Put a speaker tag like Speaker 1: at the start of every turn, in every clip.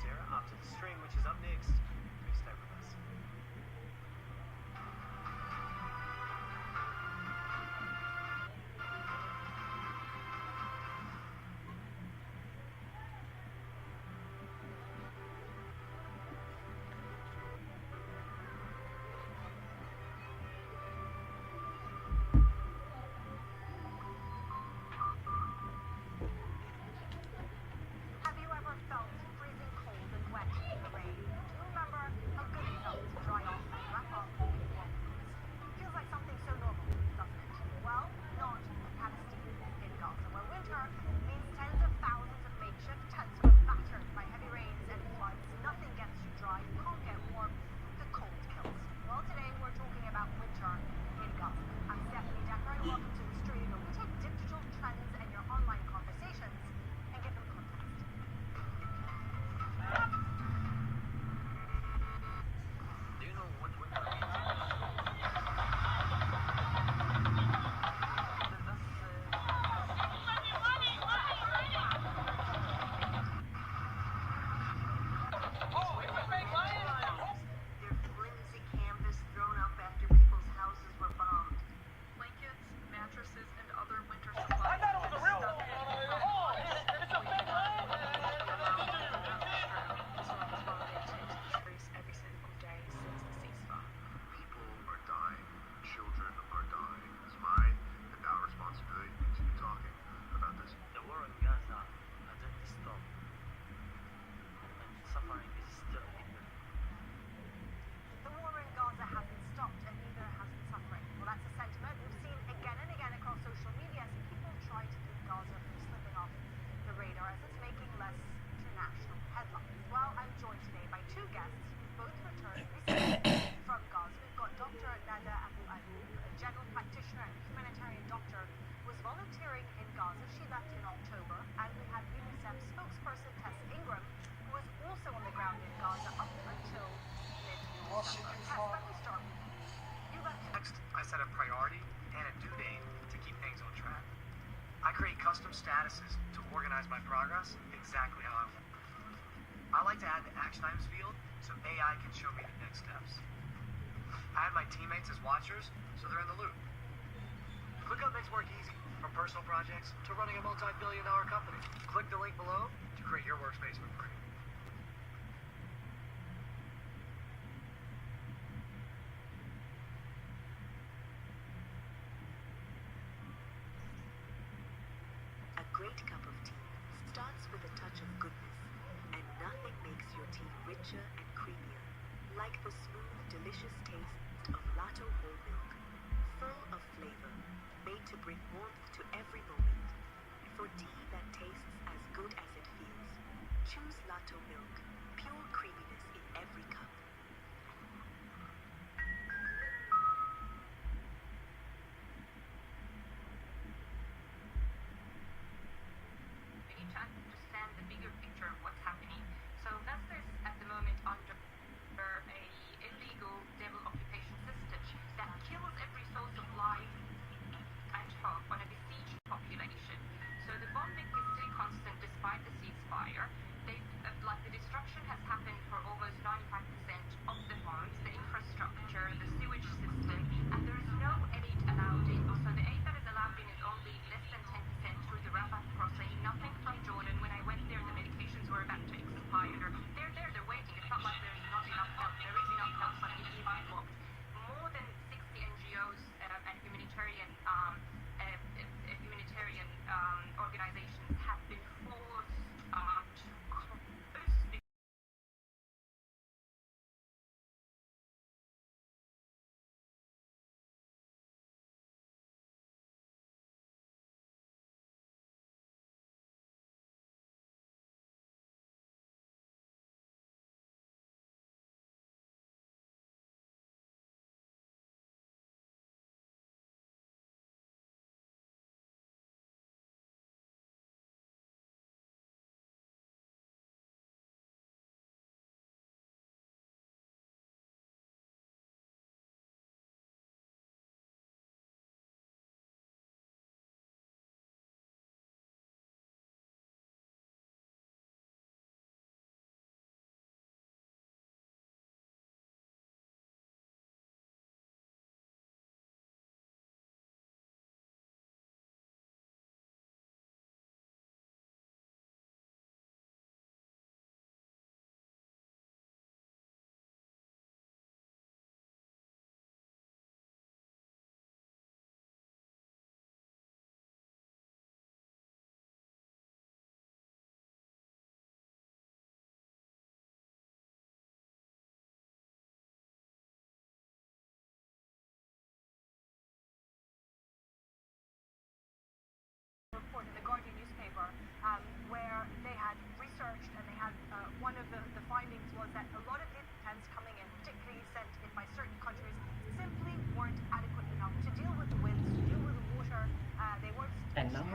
Speaker 1: Sarah, off to the stream, which is up next. Please stay with us.
Speaker 2: Have you ever felt freezing cold and wet in the rain? Do you remember how good it felt to dry off and wrap up in warm clothes? Feels like something so normal, doesn't it? Well, not in Palestine, in Gaza, where winter means tens of thousands of makeshift tents are battered by heavy rains and floods. Nothing gets you dry, you can't get warm, the cold kills. Well, today we're talking about winter in Gaza. I'm Stephanie Decker, and welcome to the stream, where we take digital trends and your online conversations and give them context.
Speaker 1: Do you know what winter means?
Speaker 2: Their flimsy canvas thrown up after people's houses were bombed.
Speaker 3: Blankets, mattresses, and other winter supplies. I thought it was a real one. Every single day since the ceasefire.
Speaker 4: People are dying. Children are dying. It's mine and our responsibility to continue talking about this.
Speaker 1: The war in Gaza hasn't stopped, and suffering is still here.
Speaker 2: The war in Gaza hasn't stopped, and neither has the suffering. Well, that's a sentiment we've seen again and again across social media as people try to keep Gaza from slipping off the radar as it's making less international headlines. Well, I'm joined today by two guests who both returned recently from Gaza. We've got Dr. Nada Abu Ayoub, a general practitioner and humanitarian doctor who was volunteering in Gaza. She left in October. And we have UNICEF spokesperson Tess Ingram, who was also on the ground in Gaza up until mid-December. Tess, let me start with you. You left in
Speaker 5: Next, I set a priority and a due date to keep things on track. I create custom statuses to organize my progress exactly how I want. I like to add the action items field so AI can show me the next steps. I had my teammates as watchers so they're in the loop. ClickUp makes work easy, from personal projects to running a multi-billion-dollar company. Click the link below to create your workspace for free.
Speaker 6: A great cup of tea starts with a touch of goodness, and nothing makes your tea richer and creamier like the smooth, delicious taste of Latto whole milk, full of flavor, made to bring warmth to every moment. For tea that tastes as good as it feels, choose Latto milk, pure creaminess in every cup.
Speaker 3: We need to understand the bigger picture of what's happening. So Gaza is at the moment under a illegal devil occupation system that kills every source of life and hope on a besieged population. So the bombing is still constant despite the ceasefire. The destruction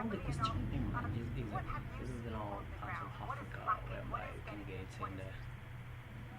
Speaker 7: عندك question مهمة This is in all parts of Africa whereby congregates in the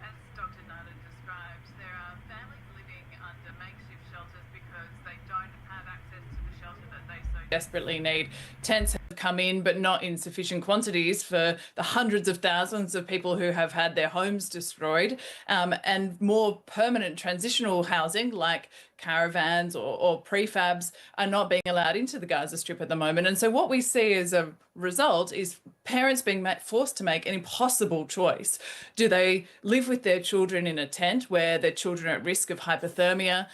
Speaker 8: As Dr. Nada describes, there are families living under makeshift shelters because they don't have access to the shelter that they so
Speaker 9: desperately need. Tents have come in, but not in sufficient quantities for the hundreds of thousands of people who have had their homes destroyed, and more permanent transitional housing like caravans or prefabs are not being allowed into the Gaza Strip at the moment. And so what we see as a result is parents being forced to make an impossible choice. Do they live with their children in a tent where their children are at risk of hypothermia?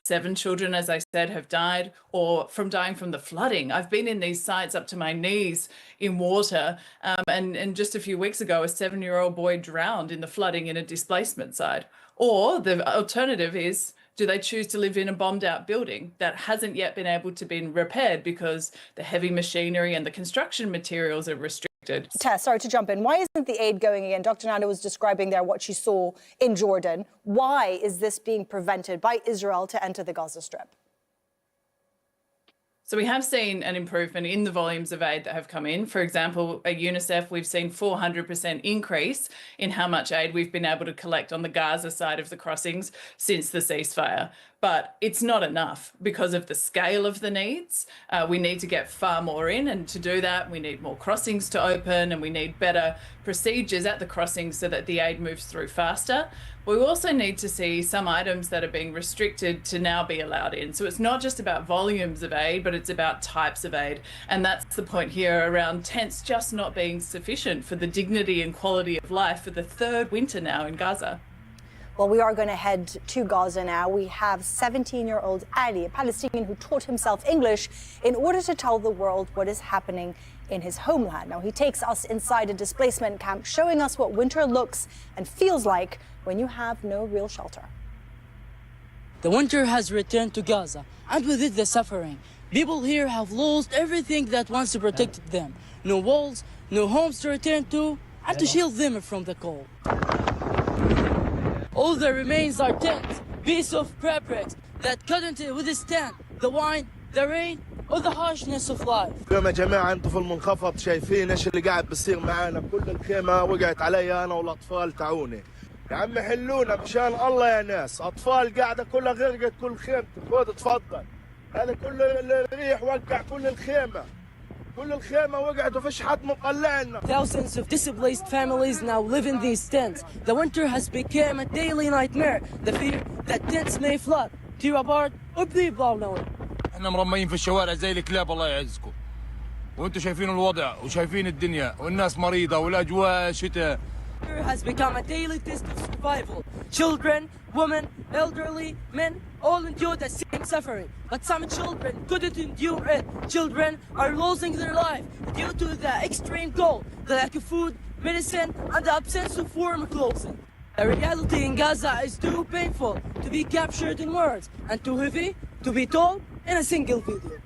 Speaker 9: 7 children, as I said, have died, or from dying from the flooding. I've been in these sites up to my knees in water, and just a few weeks ago, a 7-year-old boy drowned in the flooding in a displacement site. Or the alternative is, do they choose to live in a bombed out building that hasn't yet been able to be repaired because the heavy machinery and the construction materials are restricted?
Speaker 10: Tess, sorry to jump in. Why isn't the aid going in? Dr. Nada was describing there what she saw in Jordan. Why is this being prevented by Israel to enter the Gaza Strip?
Speaker 9: So we have seen an improvement in the volumes of aid that have come in. For example, at UNICEF, we've seen 400% increase in how much aid we've been able to collect on the Gaza side of the crossings since the ceasefire. But it's not enough because of the scale of the needs. We need to get far more in, and to do that, we need more crossings to open, and we need better procedures at the crossings so that the aid moves through faster. We also need to see some items that are being restricted to now be allowed in. So it's not just about volumes of aid, but it's about types of aid. And that's the point here around tents just not being sufficient for the dignity and quality of life for the 3rd winter now in Gaza.
Speaker 10: Well, we are going to head to Gaza now. We have 17-year-old Ali, a Palestinian who taught himself English in order to tell the world what is happening in his homeland. Now, he takes us inside a displacement camp, showing us what winter looks and feels like when you have no real shelter.
Speaker 11: The winter has returned to Gaza, and with it the suffering. People here have lost everything that once protected them. No walls, no homes to return to, and to shield them from the cold. All that remains are tents, pieces of fabrics that couldn't withstand the wind, the rain, or the harshness of life.
Speaker 12: اليوم يا جماعة انتم في المنخفض شايفين ايش اللي قاعد بيصير معانا. كل الخيمة وقعت علي انا والاطفال تعوني. يا عم حلونا مشان الله يا ناس. اطفال قاعدة كلها غرقت كل خيمتك. خذ تفضل. هذا كل الريح وقع كل الخيمة. كل الخيمة وقعت وفيش حد مطلع لنا.
Speaker 11: Thousands of displaced families now live in these tents. The winter has become a daily nightmare. The fear that tents may flood, tear apart, or be blown away.
Speaker 13: احنا مرميين في الشوارع زي الكلاب الله يعزكم. وانتم شايفين الوضع وشايفين الدنيا والناس مريضة والاجواء شتاء.
Speaker 11: Winter has become a daily test of survival. Children, women, elderly, men all endure the same suffering. But some children couldn't endure it. Children are losing their life due to the extreme cold, the lack of food, medicine, and the absence of warm clothing. The reality in Gaza is too painful to be captured in words and too heavy to be told in a single video.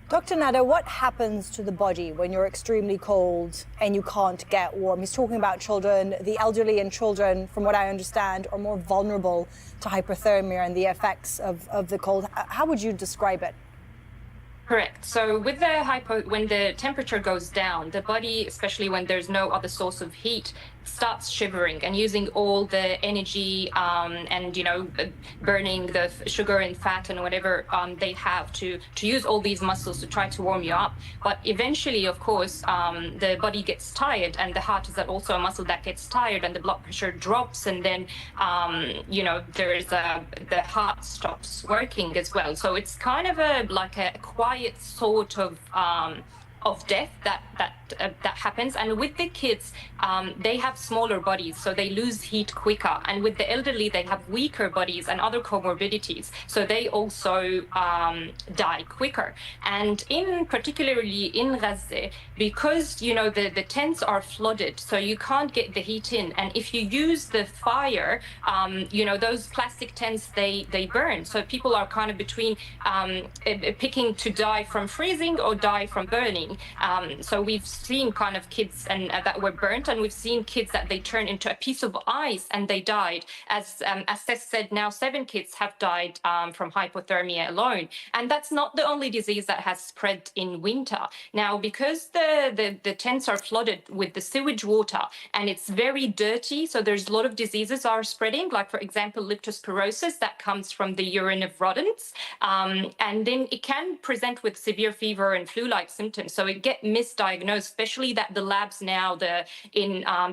Speaker 10: Dr. Nada, what happens to the body when you're extremely cold and you can't get warm? He's talking about children. The elderly and children, from what I understand, are more vulnerable to hypothermia and the effects of the cold. How would you describe it?
Speaker 3: Correct. So with the when the temperature goes down, the body, especially when there's no other source of heat, starts shivering and using all the energy and, you know, burning the sugar and fat and whatever they have to use all these muscles to try to warm you up. But eventually, of course, the body gets tired, and the heart is also a muscle that gets tired, and the blood pressure drops, and then, you know, there is the heart stops working as well. So it's kind of like a quiet sort of death that happens. And with the kids, they have smaller bodies, so they lose heat quicker. And with the elderly, they have weaker bodies and other comorbidities, so they also die quicker. And particularly in Gaza, because, you know, the tents are flooded, so you can't get the heat in. And if you use the fire, you know, those plastic tents, they burn. So people are kind of between picking to die from freezing or die from burning. spreading. So we've seen kind of kids and that were burnt, and we've seen kids that they turned into a piece of ice and they died. As Tess said, now 7 kids have died from hypothermia alone. And that's not the only disease that has spread in winter. Now, because the tents are flooded with the sewage water and it's very dirty, so there's a lot of diseases are spreading, like, for example, leptospirosis that comes from the urine of rodents. And then it can present with severe fever and flu-like symptoms. So it get misdiagnosed, especially that the labs now, the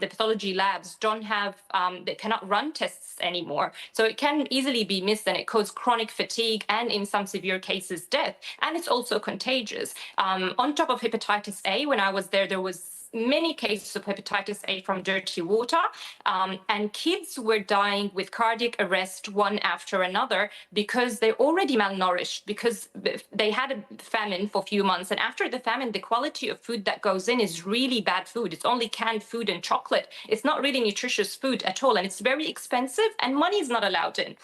Speaker 3: pathology labs don't have, they cannot run tests anymore. So it can easily be missed, and it causes chronic fatigue and in some severe cases death. And it's also contagious. On top of hepatitis A, when I was there, there was many cases of hepatitis A from dirty water, and kids were dying with cardiac arrest one after another because they're already malnourished, because they had a famine for a few months. And after the famine, the quality of food that goes in is really bad food. It's only canned food and chocolate. It's not really nutritious food at all, and it's very expensive, and money is not allowed in.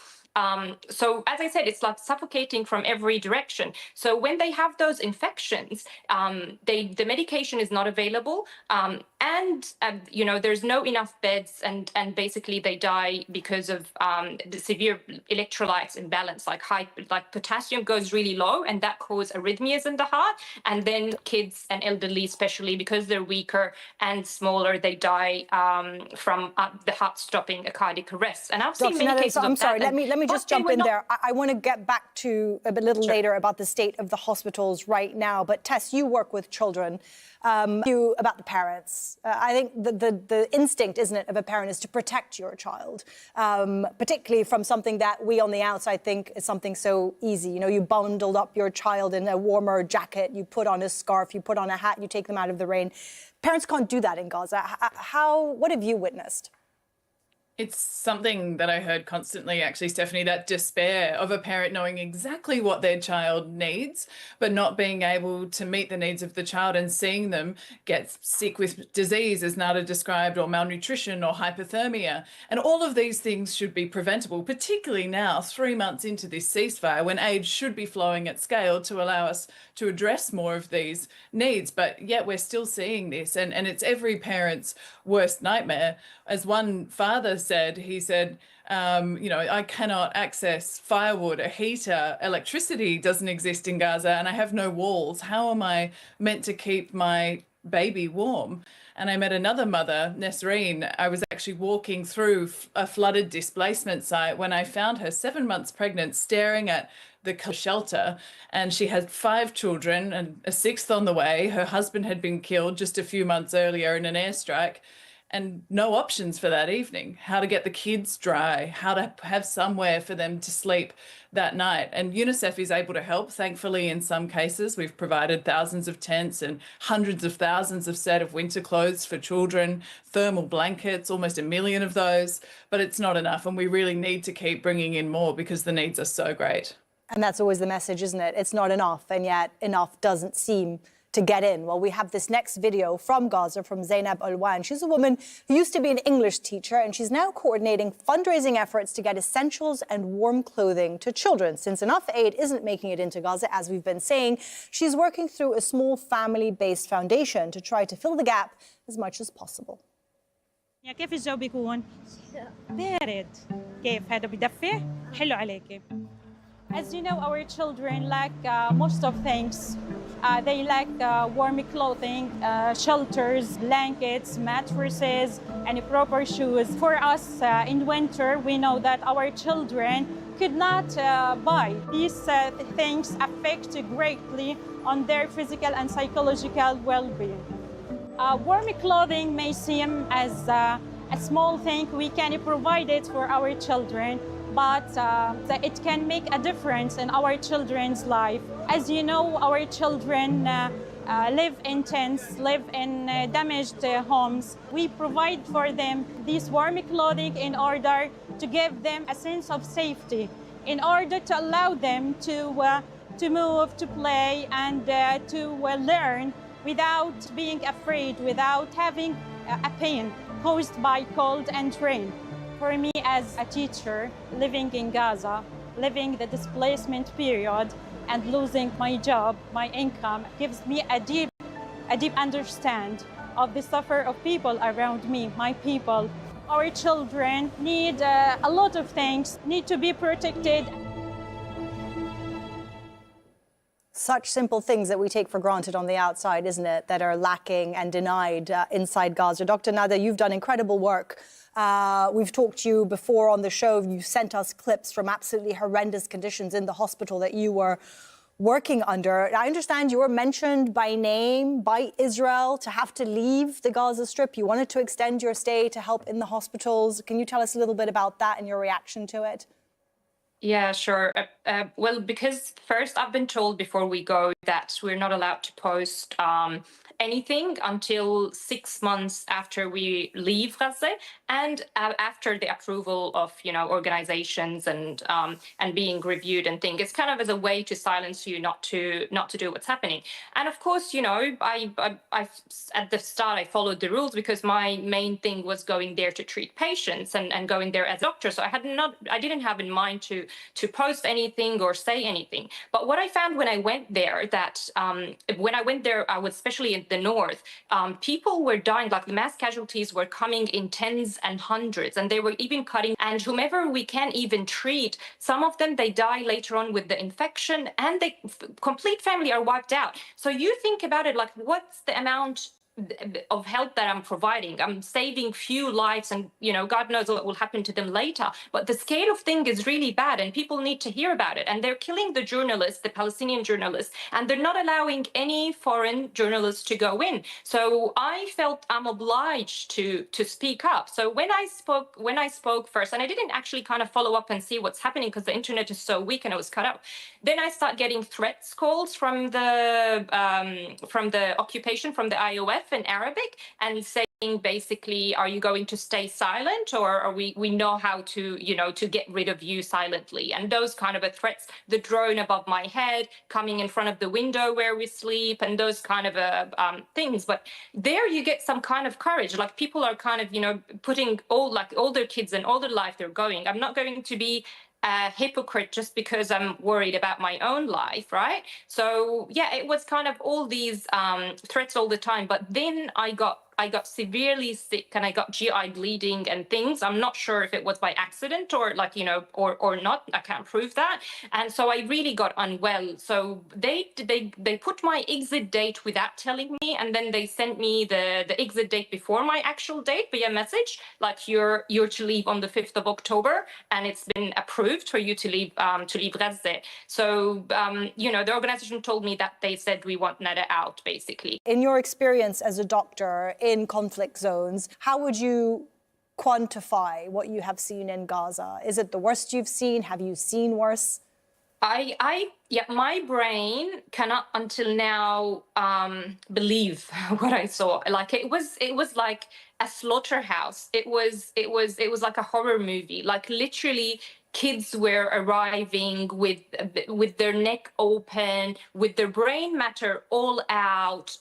Speaker 3: So as I said, it's like suffocating from every direction. So when they have those infections, the medication is not available, and you know, there's no enough beds, and basically they die because of the severe electrolytes imbalance. Like potassium goes really low, and that causes arrhythmias in the heart. And then kids and elderly, especially because they're weaker and smaller, they die from the heart stopping, a cardiac arrest. And I've seen many cases.
Speaker 10: I'm sorry. Let me just jump in there. I want to get back to a little later about the state of the hospitals right now. But Tess, you work with children. You about the parents. I think the instinct, isn't it, of a parent is to protect your child, particularly from something that we on the outside think is something so easy. You know, you bundled up your child in a warmer jacket, you put on a scarf, you put on a hat, you take them out of the rain. Parents can't do that in Gaza. What have you witnessed?
Speaker 9: It's something that I heard constantly, actually, Stephanie, that despair of a parent knowing exactly what their child needs, but not being able to meet the needs of the child, and seeing them get sick with disease, as Nada described, or malnutrition or hypothermia. And all of these things should be preventable, particularly now, 3 months into this ceasefire, when aid should be flowing at scale to allow us to address more of these needs. But yet we're still seeing this, and it's every parent's worst nightmare. As one father said, he said, you know, I cannot access firewood, a heater, electricity doesn't exist in Gaza, and I have no walls. How am I meant to keep my baby warm? And I met another mother, Nesreen. I was actually walking through a flooded displacement site when I found her 7 months pregnant, staring at the shelter, and she had 5 children and a 6th on the way. Her husband had been killed just a few months earlier in an airstrike, and no options for that evening. How to get the kids dry, how to have somewhere for them to sleep that night. And UNICEF is able to help, thankfully, in some cases. We've provided thousands of tents and hundreds of thousands of set of winter clothes for children, thermal blankets, almost 1 million of those, but it's not enough. And we really need to keep bringing in more because the needs are so great.
Speaker 10: And that's always the message, isn't it? It's not enough, and yet enough doesn't seem to get in. Well, we have this next video from Gaza from Zainab Alwan. She's a woman who used to be an English teacher, and she's now coordinating fundraising efforts to get essentials and warm clothing to children. Since enough aid isn't making it into Gaza, as we've been saying, she's working through a small family-based foundation to try to fill the gap as much as possible.
Speaker 14: كيف الجو بيكون؟ بارد. كيف هذا بدفي؟ حلو عليكي. As you know, our children lack most of things. They lack warm clothing, shelters, blankets, mattresses, and proper shoes. For us in winter, we know that our children could not buy. These things affect greatly on their physical and psychological well-being. Warm clothing may seem as a small thing. We can provide it for our children, but it can make a difference in our children's life. As you know, our children live in tents, live in damaged homes. We provide for them these warm clothing in order to give them a sense of safety, in order to allow them to move, to play, and to learn without being afraid, without having a pain caused by cold and rain. For me as a teacher living in Gaza, living the displacement period and losing my job, my income, gives me a deep a deep understand of the suffer of people around me, my people. Our children need a lot of things, need to be protected.
Speaker 10: Such simple things that we take for granted on the outside, isn't it, that are lacking and denied inside Gaza. Dr. Nada, you've done incredible work. We've talked to you before on the show. You sent us clips from absolutely horrendous conditions in the hospital that you were working under. I understand you were mentioned by name by Israel to have to leave the Gaza Strip. You wanted to extend your stay to help in the hospitals. Can you tell us a little bit about that and your reaction to it?
Speaker 3: Yeah, sure. Well, because first I've been told before we go that we're not allowed to post anything until 6 months after we leave Gaza and after the approval of, organizations and being reviewed and things. It's kind of as a way to silence you, not to do what's happening. And of course, I at the start I followed the rules because my main thing was going there to treat patients and going there as a doctor. So I didn't have in mind to post anything or say anything. But what I found when I went there, that I was especially in the north, people were dying, like the mass casualties were coming in tens and hundreds, and they were even cutting, and whomever we can even treat, some of them, they die later on with the infection and the complete family are wiped out. So you think about it, like what's the amount of help that I'm providing? I'm saving few lives and, God knows what will happen to them later. But the scale of thing is really bad and people need to hear about it. And they're killing the journalists, the Palestinian journalists, and they're not allowing any foreign journalists to go in. So I felt I'm obliged to speak up. So when I spoke first, and I didn't actually kind of follow up and see what's happening because the internet is so weak and it was cut out. Then I start getting threats calls from the occupation, from the IOF in Arabic, and saying basically, are you going to stay silent, or are we know how to get rid of you silently? And those kind of threats, the drone above my head, coming in front of the window where we sleep, and those kind of things. But there you get some kind of courage. Like people are kind of putting all their kids and all their life they're going. I'm not going to be a hypocrite just because I'm worried about my own life, right? So yeah, it was kind of all these threats all the time. But then I got severely sick and I got GI bleeding and things. I'm not sure if it was by accident or or not. I can't prove that. And so I really got unwell. So they put my exit date without telling me, and then they sent me the exit date before my actual date via message, like you're to leave on the 5th of October, and it's been approved for you to leave Gaza. So the organization told me that they said we want Nada out, basically.
Speaker 10: In your experience as a doctor in conflict zones, how would you quantify what you have seen in Gaza? Is it the worst you've seen? Have you seen worse? My brain cannot until now believe what I saw. Like it was like a slaughterhouse. It was like a horror movie. Like literally, kids were arriving with their neck open, with their brain matter all out.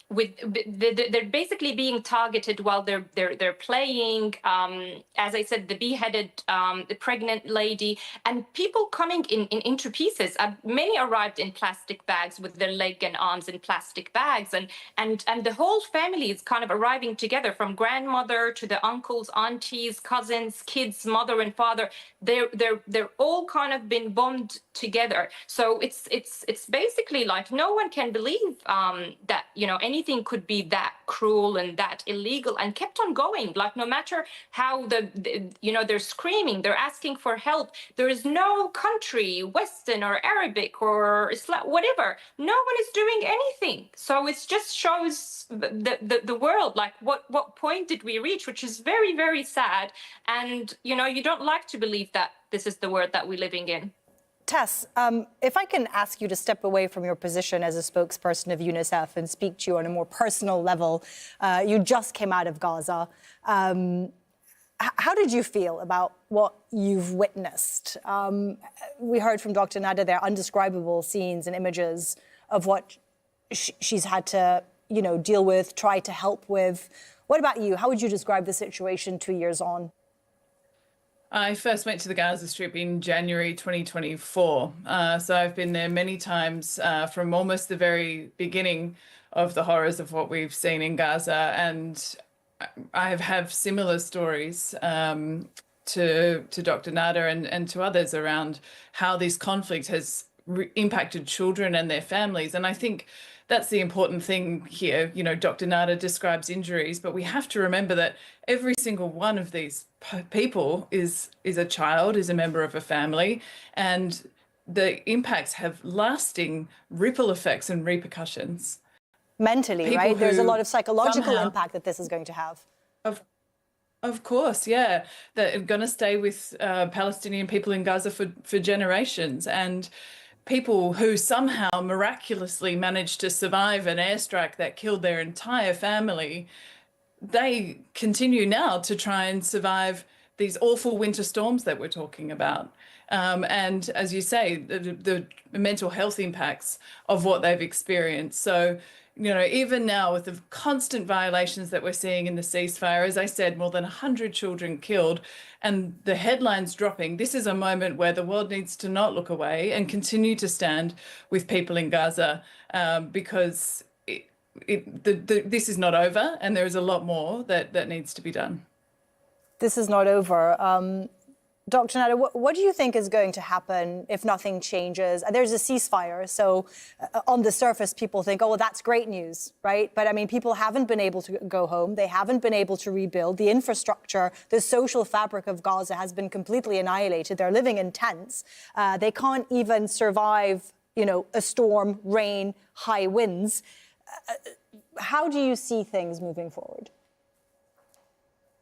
Speaker 10: They're basically being targeted while they're playing. As I said, the beheaded, the pregnant lady, and people coming into pieces. Many arrived in plastic bags with their leg and arms in plastic bags, and the whole family is kind of arriving together, from grandmother to the uncles, aunties, cousins, kids, mother and father. They're all kind of been bombed together. So it's basically like no one can believe that anything could be that cruel and that illegal, and kept on going. Like no matter how they're screaming, they're asking for help. There is no country, Western or Arabic or Islam, whatever. No one is doing anything. So it just shows the world, like what point did we reach, which is very, very sad. And you don't like to believe that this is the world that we're living in. Tess, if I can ask you to step away from your position as a spokesperson of UNICEF and speak to you on a more personal level. You just came out of Gaza. How did you feel about what you've witnessed? We heard from Dr. Nada there undescribable scenes and images of what she's had to, deal with, try to help with. What about you? How would you describe the situation 2 years on?
Speaker 9: I first went to the Gaza Strip in January 2024. So I've been there many times from almost the very beginning of the horrors of what we've seen in Gaza. And I have similar stories to Dr. Nada and to others around how this conflict has impacted children and their families. And I think that's the important thing here. You know, Dr. Nada describes injuries, but we have to remember that every single one of these people is a child, is a member of a family, and the impacts have lasting ripple effects and repercussions.
Speaker 10: Mentally,
Speaker 9: People
Speaker 10: right? There's a
Speaker 9: who
Speaker 10: lot of psychological
Speaker 9: somehow-
Speaker 10: impact that this is going to have.
Speaker 9: Of course, yeah. They're going to stay with Palestinian people in Gaza for generations, and people who somehow miraculously managed to survive an airstrike that killed their entire family, they continue now to try and survive these awful winter storms that we're talking about. And as you say, the mental health impacts of what they've experienced. So, you know, even now with the constant violations that we're seeing in the ceasefire, as I said, more than 100 children killed and the headlines dropping, this is a moment where the world needs to not look away and continue to stand with people in Gaza, because this is not over and there is a lot more that needs to be done.
Speaker 10: This is not over. Dr. Nada, what do you think is going to happen if nothing changes? There's a ceasefire, so on the surface, people think, oh, well, that's great news, right? But I mean, people haven't been able to go home. They haven't been able to rebuild. The infrastructure, the social fabric of Gaza has been completely annihilated. They're living in tents. They can't even survive, you know, a storm, rain, high winds. How do you see things moving forward?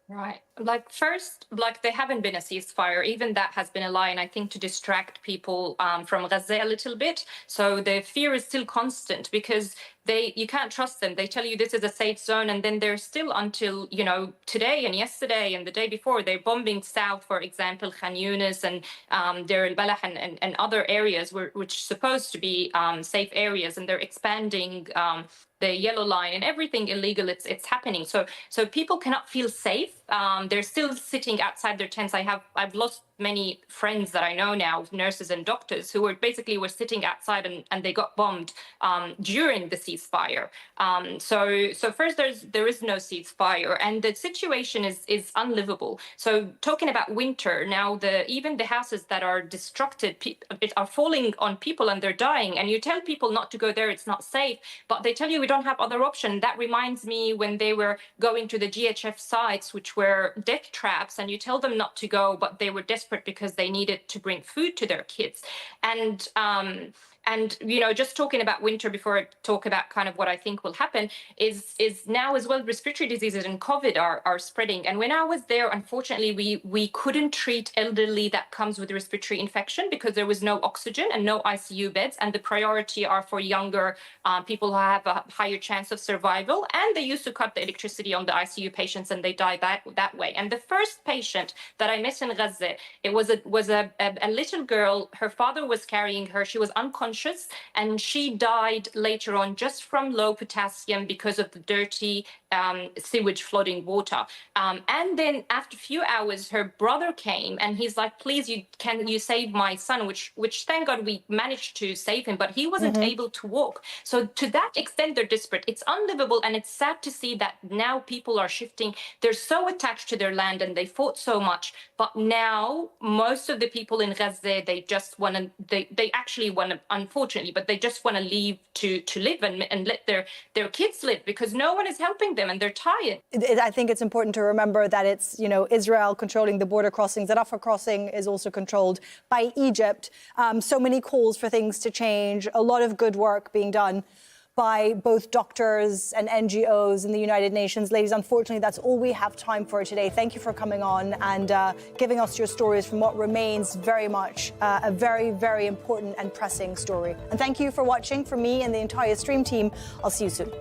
Speaker 3: Right. Like first, like there haven't been a ceasefire. Even that has been a lie, and I think to distract people from Gaza a little bit. So the fear is still constant because you can't trust them. They tell you this is a safe zone, and then they're still until, you know, today and yesterday and the day before, they're bombing south, for example, Khan Yunis and Deir al-Balah and other areas which are supposed to be safe areas, and they're expanding the yellow line and everything illegal. It's happening. So people cannot feel safe. They're still sitting outside their tents. I've lost many friends that I know now, nurses and doctors, who were sitting outside and they got bombed during the ceasefire. So first, there is no ceasefire, and the situation is unlivable. So talking about winter now, even the houses that are destructed are falling on people and they're dying. And you tell people not to go there; it's not safe. But they tell you we don't have other option. That reminds me when they were going to the GHF sites, which were death traps, and you tell them not to go, but they were desperate because they needed to bring food to their kids. And you know, just talking about winter before I talk about kind of what I think will happen is now as well, respiratory diseases and COVID are spreading. And when I was there, unfortunately, we couldn't treat elderly that comes with respiratory infection because there was no oxygen and no ICU beds. And the priority are for younger people who have a higher chance of survival. And they used to cut the electricity on the ICU patients and they die that way. And the first patient that I met in Gaza, it was a little girl. Her father was carrying her. She was unconscious. And she died later on just from low potassium because of the dirty sewage flooding water. And then after a few hours, her brother came and he's like, please, can you save my son? Which thank God we managed to save him, but he wasn't able to walk. So to that extent, they're desperate. It's unlivable, and it's sad to see that now people are shifting. They're so attached to their land and they fought so much. But now most of the people in Gaza, they just want to, they actually want to, unfortunately, but they just want to leave to live and let their kids live because no one is helping them and they're tired.
Speaker 10: I think it's important to remember that it's, you know, Israel controlling the border crossings. The Rafah crossing is also controlled by Egypt. So many calls for things to change, a lot of good work being done by both doctors and NGOs in the United Nations. Ladies, unfortunately, that's all we have time for today. Thank you for coming on and giving us your stories from what remains very much a very, very important and pressing story. And thank you for watching. From me and the entire Stream team, I'll see you soon.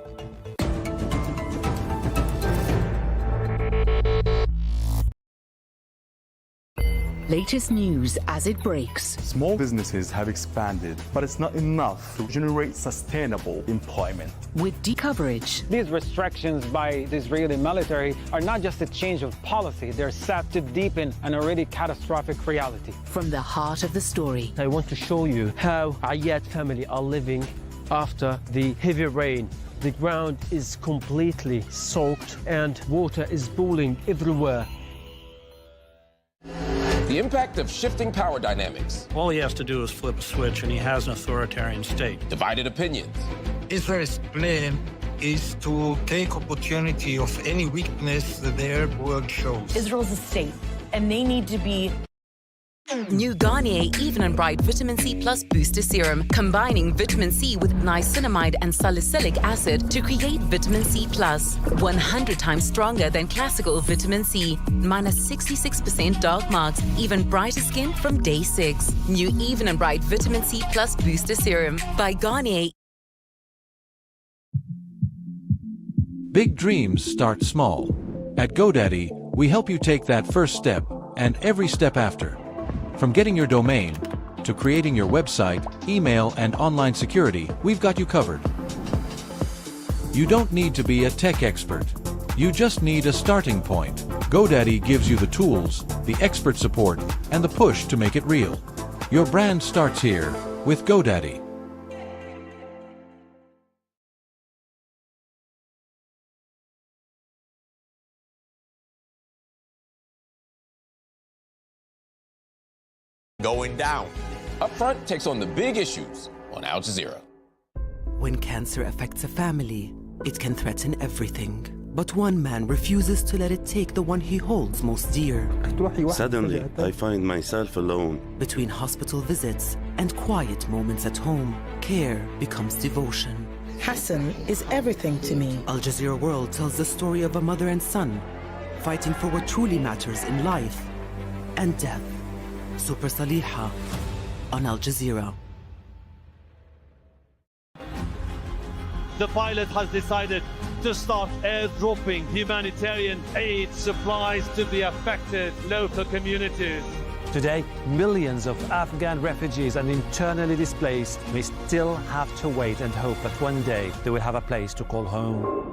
Speaker 15: Latest news as it breaks.
Speaker 16: Small businesses have expanded, but it's not enough to generate sustainable employment.
Speaker 15: With D-Coverage.
Speaker 17: These restrictions by the Israeli military are not just a change of policy, they're set to deepen an already catastrophic reality.
Speaker 15: From the heart of the story.
Speaker 18: I want to show you how Ayad family are living after the heavy rain The ground is completely soaked and water is pooling everywhere.
Speaker 19: The impact of shifting power dynamics.
Speaker 20: All he has to do is flip a switch and he has an authoritarian state.
Speaker 19: Divided opinions.
Speaker 21: Israel's plan is to take opportunity of any weakness that the Arab world shows.
Speaker 22: Israel's a state, and they need to be...
Speaker 23: New Garnier Even and Bright Vitamin C Plus Booster Serum, combining vitamin C with niacinamide and salicylic acid to create vitamin C Plus. 100 times stronger than classical vitamin C. Minus 66% dark marks, even brighter skin from day 6. New Even and Bright Vitamin C Plus Booster Serum by Garnier.
Speaker 24: Big dreams start small. At GoDaddy, we help you take that first step and every step after. From getting your domain to creating your website, email, and online security, we've got you covered. You don't need to be a tech expert. You just need a starting point. GoDaddy gives you the tools, the expert support, and the push to make it real. Your brand starts here with GoDaddy.
Speaker 19: Going down. Upfront takes on the big issues on Al Jazeera.
Speaker 25: When cancer affects a family, it can threaten everything. But one man refuses to let it take the one he holds most dear.
Speaker 26: Suddenly, I find myself alone.
Speaker 25: Between hospital visits and quiet moments at home, care becomes devotion.
Speaker 27: Hassan is everything to me.
Speaker 25: Al Jazeera World tells the story of a mother and son fighting for what truly matters in life and death. Super Saliha on Al Jazeera.
Speaker 28: The pilot has decided to start airdropping humanitarian aid supplies to the affected local communities.
Speaker 17: Today, millions of Afghan refugees and internally displaced may still have to wait and hope that one day they will have a place to call home.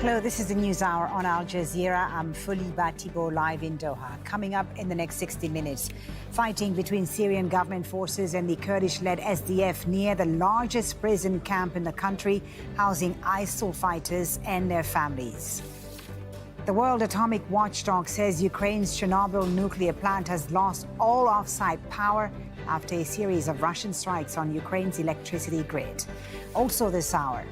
Speaker 29: Hello, this is the News Hour on Al Jazeera. I'm Fuli Batibo live in Doha. Coming up in the next 60 minutes, fighting between Syrian government forces and the Kurdish-led SDF near the largest prison camp in the country, housing ISIL fighters and their families. The World Atomic Watchdog says Ukraine's Chernobyl nuclear plant has lost all off-site power after a series of Russian strikes on Ukraine's electricity grid. Also this hour,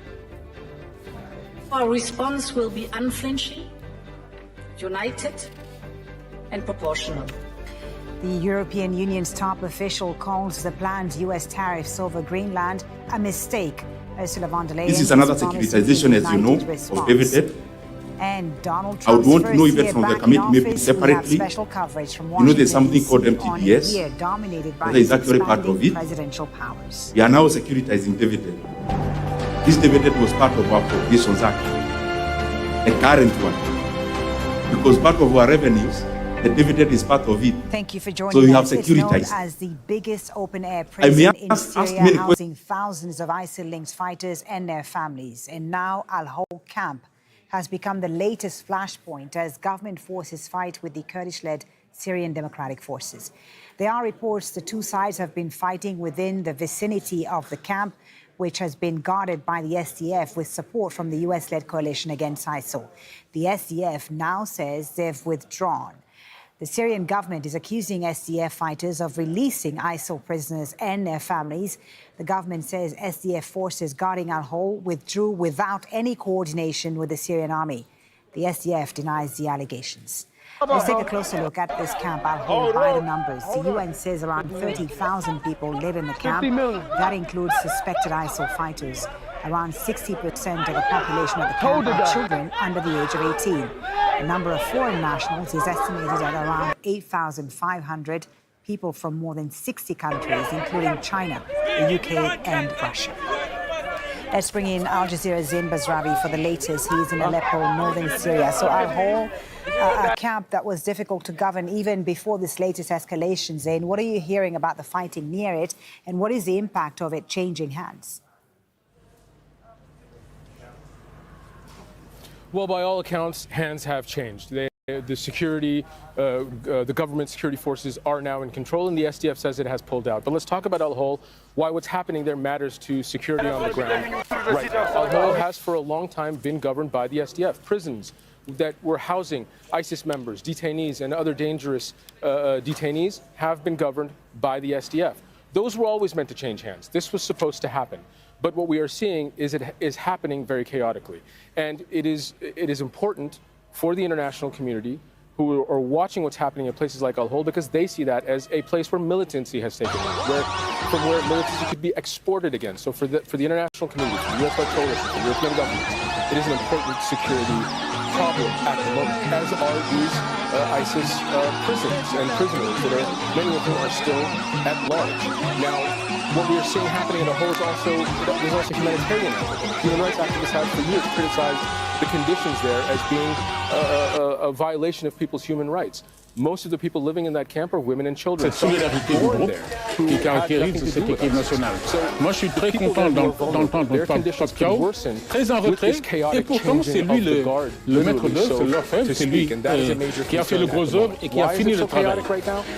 Speaker 30: our response will be unflinching, united, and proportional.
Speaker 29: The European Union's top official calls the planned U.S. tariffs over Greenland a mistake. Ursula von der Leyen.
Speaker 31: This is another securitization, as you know, of Evited.
Speaker 29: And Donald
Speaker 31: I would
Speaker 29: Trump's
Speaker 31: want to know
Speaker 29: first
Speaker 31: even
Speaker 29: year
Speaker 31: from the
Speaker 29: back in
Speaker 31: committee, maybe
Speaker 29: office, we have
Speaker 31: separately.
Speaker 29: special coverage from
Speaker 31: You know, there's something called
Speaker 29: Washington, on a
Speaker 31: MTDS.
Speaker 29: year dominated by
Speaker 31: That is
Speaker 29: his
Speaker 31: actually part of
Speaker 29: expanding
Speaker 31: it.
Speaker 29: presidential powers.
Speaker 31: We are now securitizing dividend. This dividend was part of our Appropriations Act, the current one. Because part of our revenues, the dividend is part of it.
Speaker 29: Thank you for joining
Speaker 31: So we have
Speaker 29: us. It's known
Speaker 31: securitized.
Speaker 29: as the biggest open-air
Speaker 31: I may
Speaker 29: prison in
Speaker 31: ask
Speaker 29: Syria,
Speaker 31: me a
Speaker 29: housing thousands of ISIL-linked fighters and their families. And now Al-Hol camp has become the latest flashpoint as government forces fight with the Kurdish-led Syrian Democratic Forces. There are reports the two sides have been fighting within the vicinity of the camp, which has been guarded by the SDF with support from the US-led coalition against ISIL. The SDF now says they've withdrawn. The Syrian government is accusing SDF fighters of releasing ISIL prisoners and their families. The government says SDF forces guarding Al-Hol withdrew without any coordination with the Syrian army. The SDF denies the allegations. Let's take a closer look at this camp, Al-Hol, by the numbers. The UN says around 30,000 people live in the camp. That includes suspected ISIL fighters. Around 60% of the population of the camp are children under the age of 18. The number of foreign nationals is estimated at around 8,500, people from more than 60 countries, including China, the UK, and Russia. Let's bring in Al Jazeera's Zain Basrawi for the latest. He's in Aleppo, northern Syria. So our whole camp that was difficult to govern even before this latest escalation, Zain, what are you hearing about the fighting near it, and what is the impact of it changing hands?
Speaker 1: Well, by all accounts, hands have changed. The security, the government security forces are now in control, and the SDF says it has pulled out. But let's talk about Al-Hol, why what's happening there matters to security on the ground. Right. Al-Hol has for a long time been governed by the SDF. Prisons that were housing ISIS members, detainees, and other dangerous detainees have been governed by the SDF. Those were always meant to change hands. This was supposed to happen. But what we are seeing is it is happening very chaotically. And it is important for the international community who are watching what's happening in places like Al-Hol, because they see that as a place where militancy has taken root, from where militancy could be exported again. So for the international community, for the U.S.-led coalition, for the European governments, it is an important security problem at the moment, as are these ISIS prisons and prisoners that are, many of whom are still at large. Now, what we are seeing happening in Al-Hol is also humanitarian activism. Human rights activists have for years criticized the conditions there as being a violation of people's human rights. Most of the people living in that camp are women and children.
Speaker 2: Cette solidarité du groupe qui caractérise cette équipe nationale. Moi, je suis très content d'entendre Pape Kao, très en retrait, et pourtant, c'est lui le maître d'œuvre, c'est l'orfèvre, c'est lui qui a fait le gros œuvre et qui a fini le travail.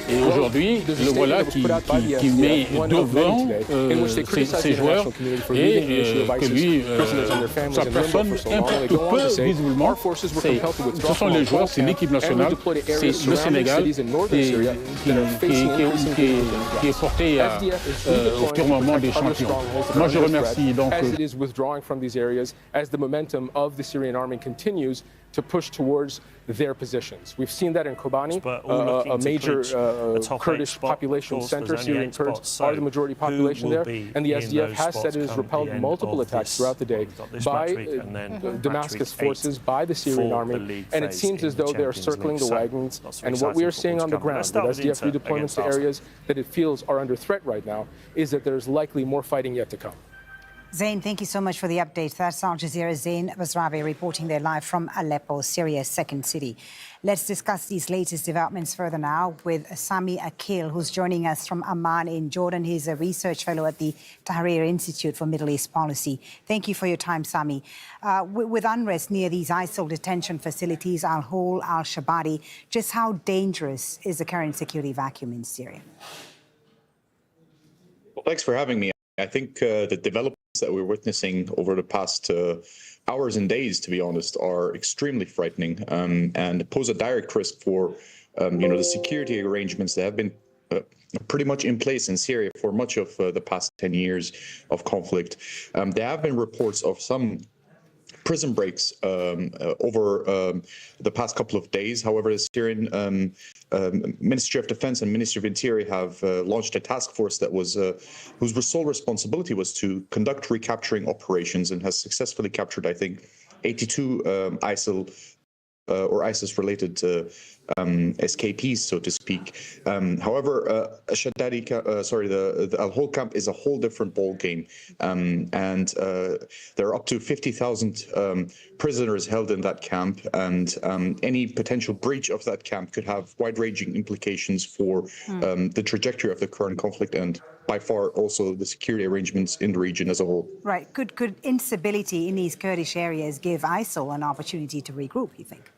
Speaker 2: Et aujourd'hui, le voilà qui met devant ses joueurs et que lui, sa personne importe peu, visiblement. Ce sont les joueurs, c'est l'équipe nationale, c'est le Sénégal qui est porté au firmament des champions. Moi, je remercie donc.
Speaker 1: As it is withdrawing from these areas, as the momentum of the Syrian army continues to push towards their positions. We've seen that in Kobani, a major Kurdish population center. Syrian Kurds are the majority population there, and the SDF has said it has repelled multiple attacks throughout the day by Damascus forces, by the Syrian army, and it seems as though they are circling the wagons. And what we are seeing on the ground with SDF redeployments to areas that it feels are under threat right now is that there's likely more fighting yet to come.
Speaker 29: Zain, thank you so much for the update. That's Al Jazeera's Zain Basrawi reporting there live from Aleppo, Syria's second city. Let's discuss these latest developments further now with Sami Akil, who's joining us from Amman in Jordan. He's a research fellow at the Tahrir Institute for Middle East Policy. Thank you for your time, Sami. With unrest near these ISIL detention facilities, Al-Hol, Al-Shabadi, just how dangerous is the current security vacuum in Syria?
Speaker 4: Well, thanks for having me. I think the developments that we're witnessing over the past hours and days, to be honest, are extremely frightening and pose a direct risk for, the security arrangements that have been pretty much in place in Syria for much of the past 10 years of conflict. There have been reports of some prison breaks over the past couple of days. However, the Syrian Ministry of Defense and Ministry of Interior have launched a task force that was whose sole responsibility was to conduct recapturing operations and has successfully captured, I think, 82 ISIL or ISIS-related escapees, so to speak. However, the Al-Hol camp is a whole different ball game, and there are up to 50,000 prisoners held in that camp, and any potential breach of that camp could have wide-ranging implications for the trajectory of the current conflict and by far also the security arrangements in the region as a whole.
Speaker 29: Right. Could instability in these Kurdish areas give ISIL an opportunity to regroup, you think?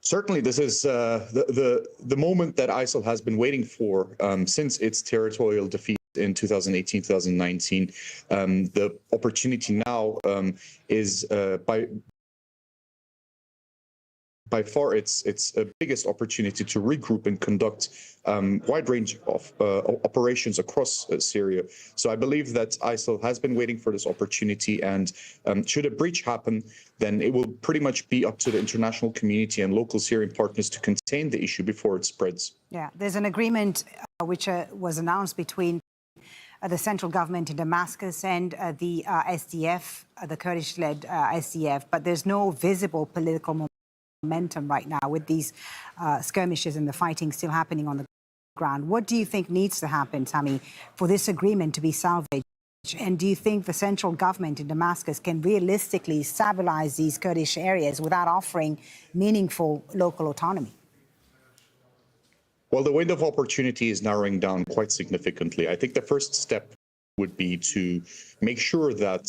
Speaker 4: Certainly, this is the moment that ISIL has been waiting for since its territorial defeat in 2018, 2019. The opportunity now is by far its biggest opportunity to regroup and conduct wide range of operations across Syria. So I believe that ISIL has been waiting for this opportunity, and should a breach happen, then it will pretty much be up to the international community and local Syrian partners to contain the issue before it spreads.
Speaker 29: Yeah, there's an agreement which was announced between the central government in Damascus and the SDF, the Kurdish-led SDF, but there's no visible political momentum right now with these skirmishes and the fighting still happening on the ground. What do you think needs to happen, Sami, for this agreement to be salvaged And do you think the central government in Damascus can realistically stabilize these Kurdish areas without offering meaningful local autonomy?
Speaker 4: Well, the window of opportunity is narrowing down quite significantly. I think the first step would be to make sure that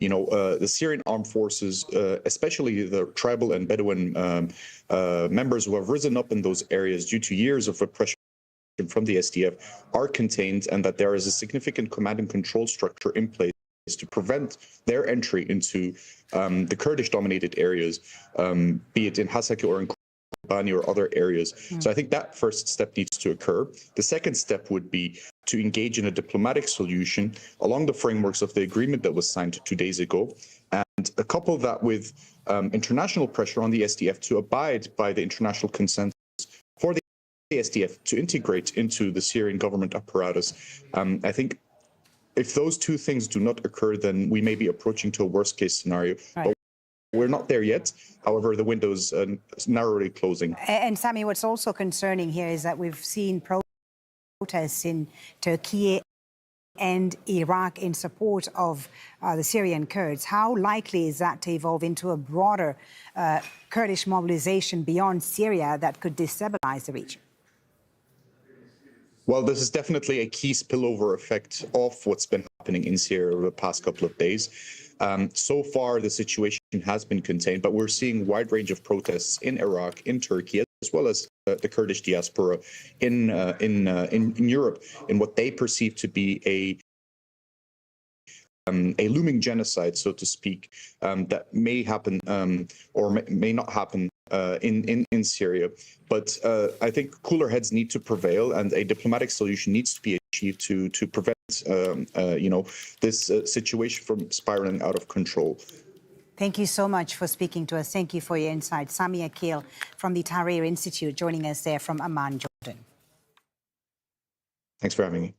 Speaker 4: the Syrian armed forces, especially the tribal and Bedouin members who have risen up in those areas due to years of repression from the SDF, are contained, and that there is a significant command and control structure in place to prevent their entry into the Kurdish-dominated areas, be it in Hasaka or in Kobani or other areas. So I think that first step needs to occur. The second step would be to engage in a diplomatic solution along the frameworks of the agreement that was signed 2 days ago, and couple that with international pressure on the SDF to abide by the international consensus for the SDF to integrate into the Syrian government apparatus. I think if those two things do not occur, then we may be approaching to a worst-case scenario.
Speaker 29: Right.
Speaker 4: But we're not there yet. However, the window's narrowly closing.
Speaker 29: And Sami, what's also concerning here is that we've seen protests in Turkey and Iraq in support of the Syrian Kurds. How likely is that to evolve into a broader Kurdish mobilization beyond Syria that could destabilize the region?
Speaker 4: Well, this is definitely a key spillover effect of what's been happening in Syria over the past couple of days. So far, the situation has been contained, but we're seeing a wide range of protests in Iraq, in Turkey, as well as the Kurdish diaspora in Europe, in what they perceive to be a looming genocide, so to speak, that may happen or may not happen in Syria. But I think cooler heads need to prevail, and a diplomatic solution needs to be achieved to prevent this situation from spiraling out of control.
Speaker 29: Thank you so much for speaking to us. Thank you for your insight. Sami Akhil from the Tahrir Institute joining us there from Amman, Jordan.
Speaker 4: Thanks for having me.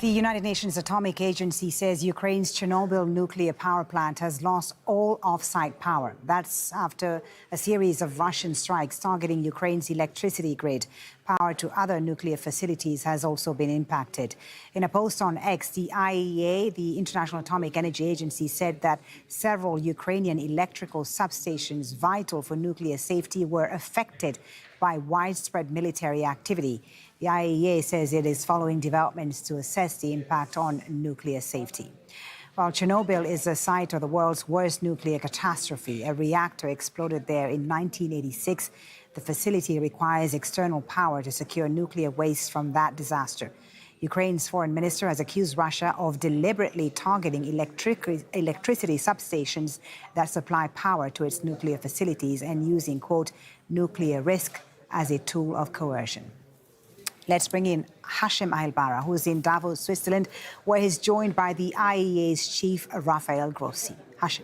Speaker 29: The United Nations Atomic Agency says Ukraine's Chernobyl nuclear power plant has lost all off-site power. That's after a series of Russian strikes targeting Ukraine's electricity grid. Power to other nuclear facilities has also been impacted. In a post on X, the IAEA, the International Atomic Energy Agency, said that several Ukrainian electrical substations vital for nuclear safety were affected by widespread military activity. The IAEA says it is following developments to assess the impact on nuclear safety. While Chernobyl is the site of the world's worst nuclear catastrophe, a reactor exploded there in 1986. The facility requires external power to secure nuclear waste from that disaster. Ukraine's foreign minister has accused Russia of deliberately targeting electricity substations that supply power to its nuclear facilities and using, quote, nuclear risk as a tool of coercion. Let's bring in Hashim Ahelbara, who's in Davos, Switzerland, where he's joined by the IAEA's chief, Rafael Grossi. Hashim.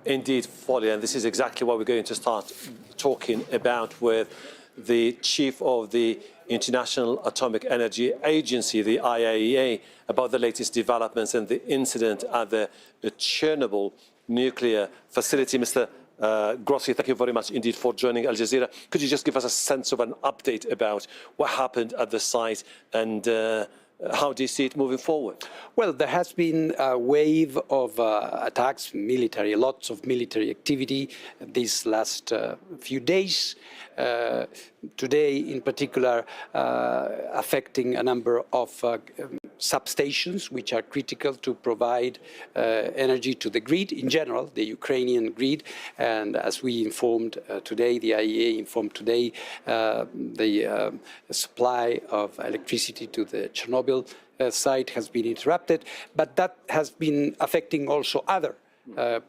Speaker 17: Indeed, Folly, and this is exactly what we're going to start talking about with the chief of the International Atomic Energy Agency, the IAEA, about the latest developments and the incident at the Chernobyl nuclear facility. Mr. Grossi, thank you very much indeed for joining Al Jazeera. Could you just give us a sense of an update about what happened at the site and how do you see it moving forward?
Speaker 3: Well, there has been a wave of attacks, lots of military activity these last few days. Today, in particular, affecting a number of substations, which are critical to provide energy to the grid in general, the Ukrainian grid. And as we informed today, the IAEA informed today, the supply of electricity to the Chernobyl site has been interrupted, but that has been affecting also other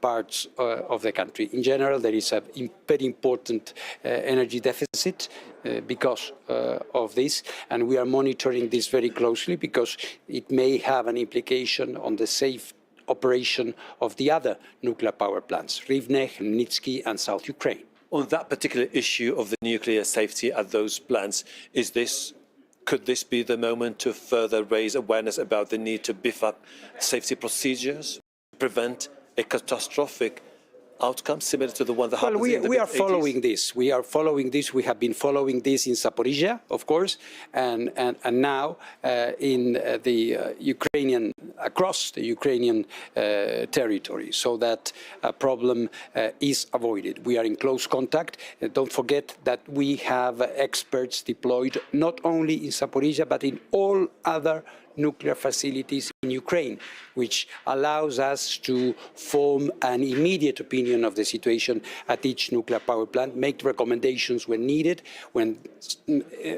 Speaker 3: parts of the country. In general, there is a very important energy deficit because of this, and we are monitoring this very closely because it may have an implication on the safe operation of the other nuclear power plants, Rivne, Khmelnytsky, and South Ukraine.
Speaker 17: On that particular issue of the nuclear safety at those plants, is this Could this be the moment to further raise awareness about the need to beef up safety procedures, prevent a catastrophic outcome similar to the one that happened in the
Speaker 3: we are following this. We are following this. We have been following this in Zaporizhia, of course, and now in the Ukrainian, across the Ukrainian territory, so that a problem is avoided. We are in close contact. Don't forget that we have experts deployed not only in Zaporizhia but in all other nuclear facilities in Ukraine, which allows us to form an immediate opinion of the situation at each nuclear power plant, make recommendations when needed. When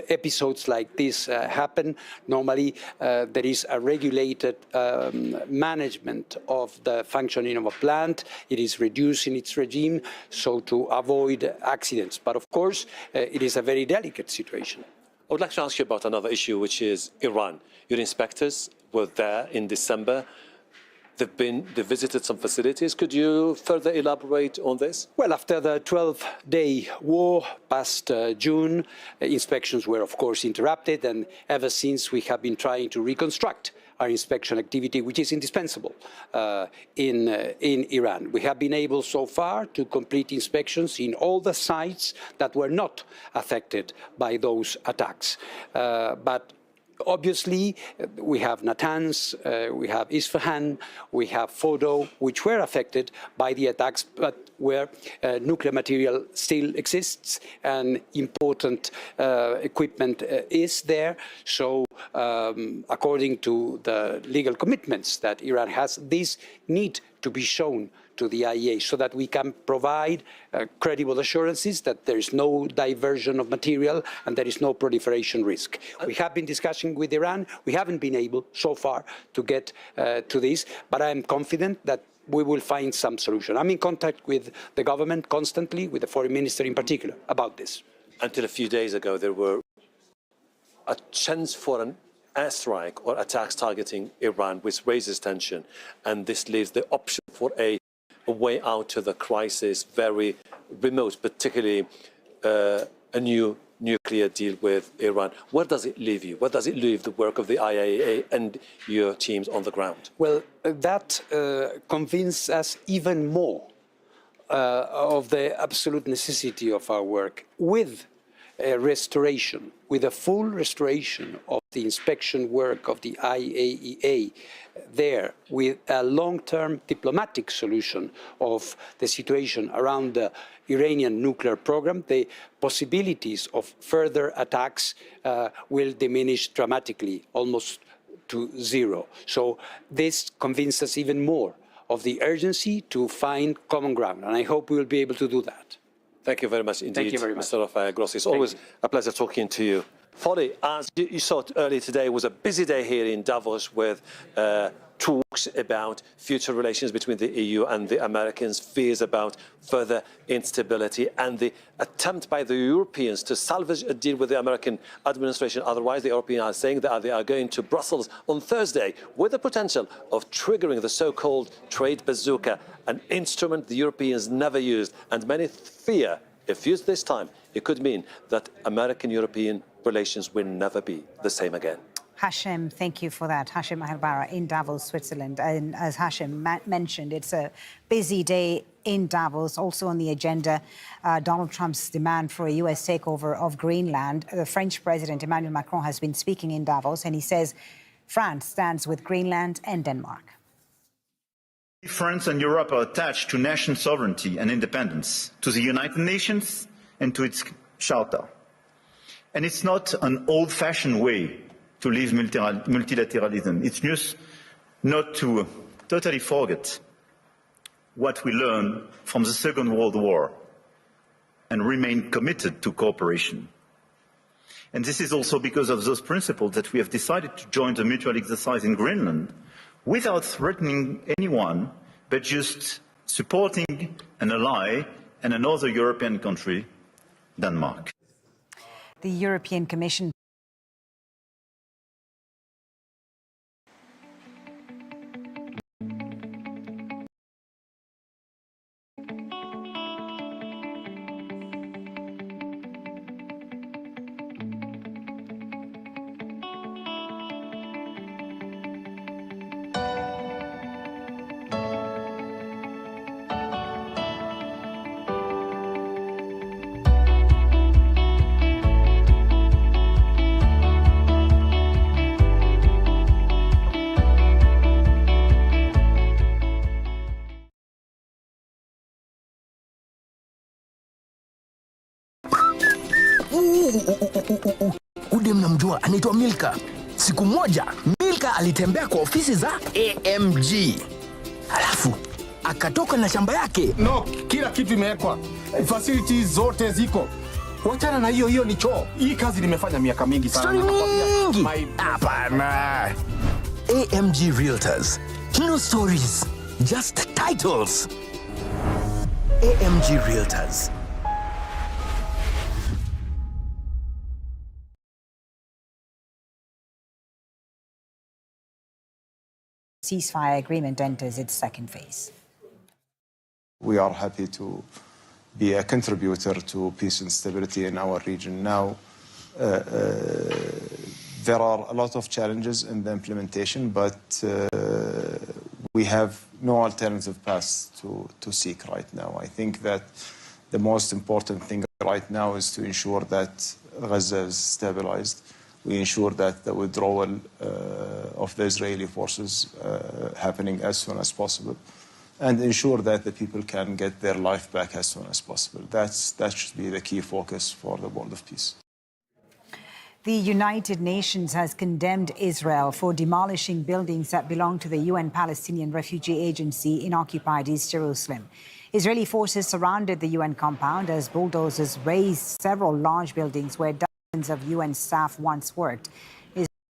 Speaker 3: episodes like this happen, normally there is a regulated management of the functioning of a plant. It is reduced in its regime, so to avoid accidents. But of course, it is a very delicate situation.
Speaker 17: I would like to ask you about another issue, which is Iran. Your inspectors were there in December. They visited some facilities. Could you further elaborate on this?
Speaker 3: Well, after the 12-day war past June, inspections were, of course, interrupted, and ever since we have been trying to reconstruct our inspection activity, which is indispensable in Iran. We have been able so far to complete inspections in all the sites that were not affected by those attacks. But obviously, we have Natanz, we have Isfahan, we have Fordo, which were affected by the attacks, but where nuclear material still exists and important equipment is there. So according to the legal commitments that Iran has, this need to be shown to the IAEA so that we can provide credible assurances that there is no diversion of material and there is no proliferation risk. We have been discussing with Iran. We haven't been able so far to get to this, but I am confident that we will find some solution. I'm in contact with the government constantly, with the foreign minister in particular, about this.
Speaker 17: Until a few days ago, there were a chance for an airstrike or attacks targeting Iran, which raises tension, and this leaves the option for a way out of the crisis very remote, particularly a new nuclear deal with Iran. Where does it leave you? Where does it leave the work of the IAEA and your teams on the ground?
Speaker 3: Well, that convinces us even more of the absolute necessity of our work with a restoration, with a full restoration of the inspection work of the IAEA there, with a long-term diplomatic solution of the situation around the Iranian nuclear program. The possibilities of further attacks will diminish dramatically, almost to zero. So this convinces us even more of the urgency to find common ground, and I hope we will be able to do that.
Speaker 17: Thank you very much indeed,
Speaker 3: Thank you very much.
Speaker 17: Mr. Rafael Grossi. It's always a pleasure talking to you. Foddy, as you saw earlier today, it was a busy day here in Davos with talks about future relations between the EU and the Americans, fears about further instability, and the attempt by the Europeans to salvage a deal with the American administration. Otherwise, the Europeans are saying that they are going to Brussels on Thursday with the potential of triggering the so-called trade bazooka, an instrument the Europeans never used, and many fear, if used this time, it could mean that American-European relations will never be the same again.
Speaker 29: Hashem, thank you for that. Hashem Mahelbara in Davos, Switzerland. And as Hashem mentioned, it's a busy day in Davos. Also on the agenda, Donald Trump's demand for a U.S. takeover of Greenland. The French President Emmanuel Macron has been speaking in Davos, and he says France stands with Greenland and Denmark.
Speaker 5: France and Europe are attached to national sovereignty and independence, to the United Nations and to its charter. And it's not an old-fashioned way to live multilateralism. It's just not to totally forget what we learned from the Second World War and remain committed to cooperation. And this is also because of those principles that we have decided to join the mutual exercise in Greenland without threatening anyone, but just supporting an ally and another European country, Denmark.
Speaker 29: The European Commission
Speaker 6: Ude mnamjua anaitwa Milka. Siku moja Milka alitembea kwa ofisi za AMG. Halafu akatoka na shamba yake.
Speaker 7: No, kila kitu imewekwa. Facilities zote ziko. Wachana na hiyo ni choo. Hii kazi nimefanya miaka mingi sana.
Speaker 6: Story mingi. Hapana. AMG Realtors. No stories, just titles. AMG Realtors.
Speaker 29: Ceasefire agreement enters its second phase.
Speaker 8: We are happy to be a contributor to peace and stability in our region. Now, there are a lot of challenges in the implementation, but we have no alternative path to seek right now. I think that the most important thing right now is to ensure that Gaza is stabilized. We ensure that the withdrawal of the Israeli forces happening as soon as possible, and ensure that the people can get their life back as soon as possible. That should be the key focus for the World of Peace.
Speaker 29: The United Nations has condemned Israel for demolishing buildings that belong to the UN Palestinian Refugee Agency in occupied East Jerusalem. Israeli forces surrounded the UN compound as bulldozers razed several large buildings where dozens of UN staff once worked.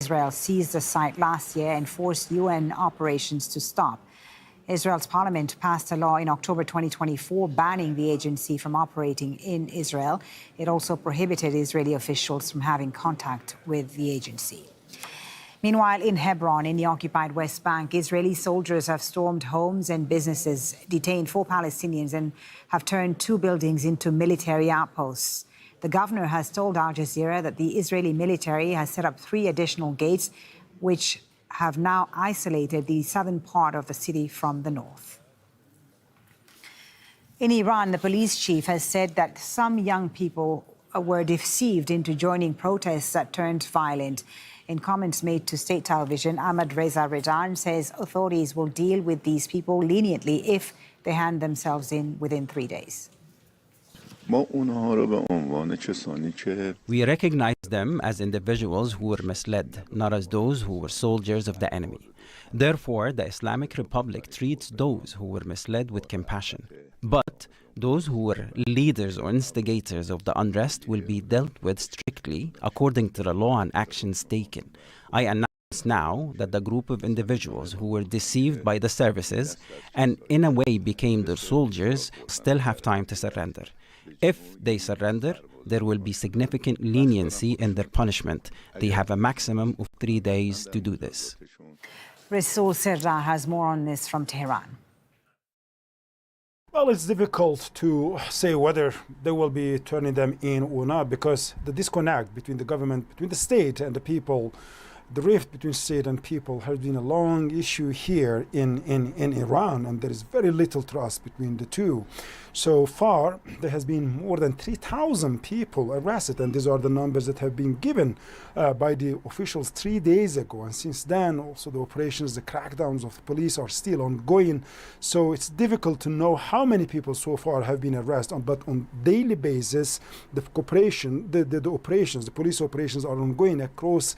Speaker 29: Israel seized the site last year and forced UN operations to stop. Israel's parliament passed a law in October 2024 banning the agency from operating in Israel. It also prohibited Israeli officials from having contact with the agency. Meanwhile, in Hebron, in the occupied West Bank, Israeli soldiers have stormed homes and businesses, detained 4 Palestinians, and have turned 2 buildings into military outposts. The governor has told Al Jazeera that the Israeli military has set up 3 additional gates, which have now isolated the southern part of the city from the north. In Iran, the police chief has said that some young people were deceived into joining protests that turned violent. In comments made to state television, Ahmad Reza Redan says authorities will deal with these people leniently if they hand themselves in within 3 days.
Speaker 9: We recognize them as individuals who were misled, not as those who were soldiers of the enemy. Therefore, the Islamic Republic treats those who were misled with compassion. But those who were leaders or instigators of the unrest will be dealt with strictly according to the law and actions taken. I announce now that the group of individuals who were deceived by the services and in a way became their soldiers still have time to surrender. If they surrender, there will be significant leniency in their punishment. They have a maximum of 3 days to do this.
Speaker 29: Rasool Sirra has more on this from Tehran.
Speaker 10: Well, it's difficult to say whether they will be turning them in or not, because the disconnect between the government, between the state and the people, the rift between state and people has been a long issue here in Iran, and there is very little trust between the two. So far, there has been more than 3,000 people arrested, and these are the numbers that have been given by the officials 3 days ago. And since then, also the operations, the crackdowns of the police are still ongoing. So it's difficult to know how many people so far have been arrested, but on daily basis, the cooperation, the operations, the police operations are ongoing across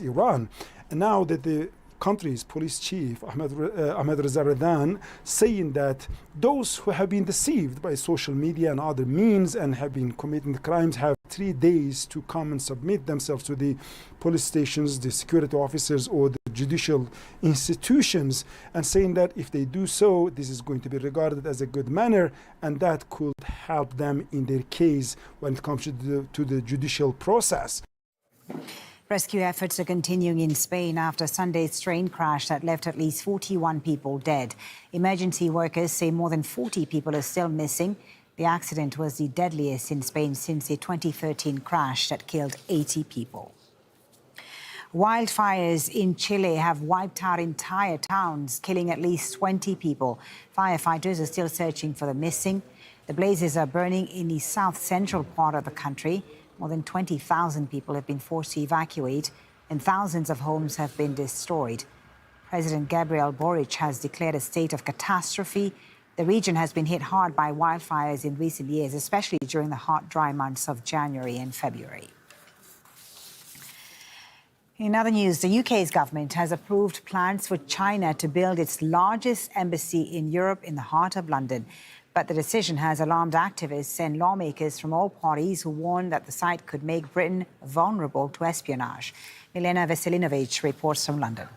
Speaker 10: Iran. And now that the country's police chief, Ahmad Reza Redan, saying that those who have been deceived by social media and other means and have been committing the crimes have 3 days to come and submit themselves to the police stations, the security officers, or the judicial institutions, and saying that if they do so, this is going to be regarded as a good manner, and that could help them in their case when it comes to the judicial process.
Speaker 29: Rescue efforts are continuing in Spain after Sunday's train crash that left at least 41 people dead. Emergency workers say more than 40 people are still missing. The accident was the deadliest in Spain since the 2013 crash that killed 80 people. Wildfires in Chile have wiped out entire towns, killing at least 20 people. Firefighters are still searching for the missing. The blazes are burning in the south-central part of the country. More than 20,000 people have been forced to evacuate, and thousands of homes have been destroyed. President Gabriel Boric has declared a state of catastrophe. The region has been hit hard by wildfires in recent years, especially during the hot, dry months of January and February. In other news, the UK's government has approved plans for China to build its largest embassy in Europe in the heart of London. But the decision has alarmed activists and lawmakers from all parties who warn that the site could make Britain vulnerable to espionage. Milena Veselinovic reports from London.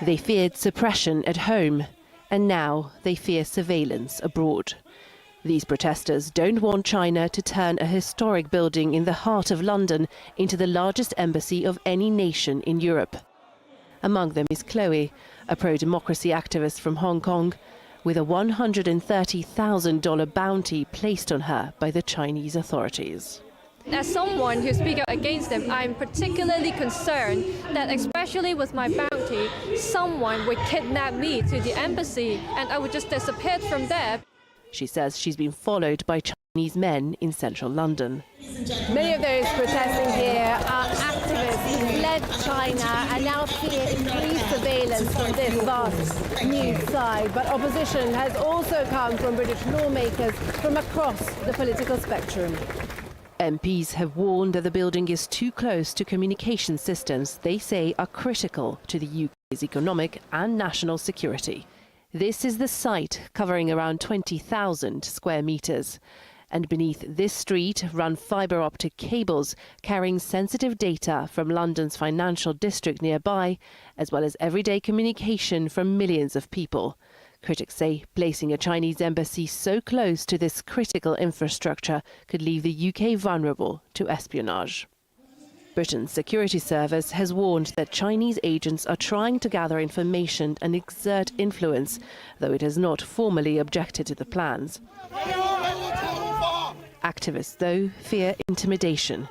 Speaker 11: They feared suppression at home, and now they fear surveillance abroad. These protesters don't want China to turn a historic building in the heart of London into the largest embassy of any nation in Europe. Among them is Chloe, a pro-democracy activist from Hong Kong, with a $130,000 bounty placed on her by the Chinese authorities.
Speaker 12: As someone who speaks out against them, I'm particularly concerned that, especially with my bounty, someone would kidnap me to the embassy and I would just disappear from there.
Speaker 11: She says she's been followed by Chinese men in central London.
Speaker 13: Many of those protesting here are activists who fled China and now fear increased surveillance from this vast new side. But opposition has also come from British lawmakers from across the political spectrum.
Speaker 11: MPs have warned that the building is too close to communication systems they say are critical to the UK's economic and national security. This is the site, covering around 20,000 square metres. And beneath this street run fibre optic cables carrying sensitive data from London's financial district nearby, as well as everyday communication from millions of people. Critics say placing a Chinese embassy so close to this critical infrastructure could leave the UK vulnerable to espionage. Britain's security service has warned that Chinese agents are trying to gather information and exert influence, though it has not formally objected to the plans. Activists, though, fear intimidation.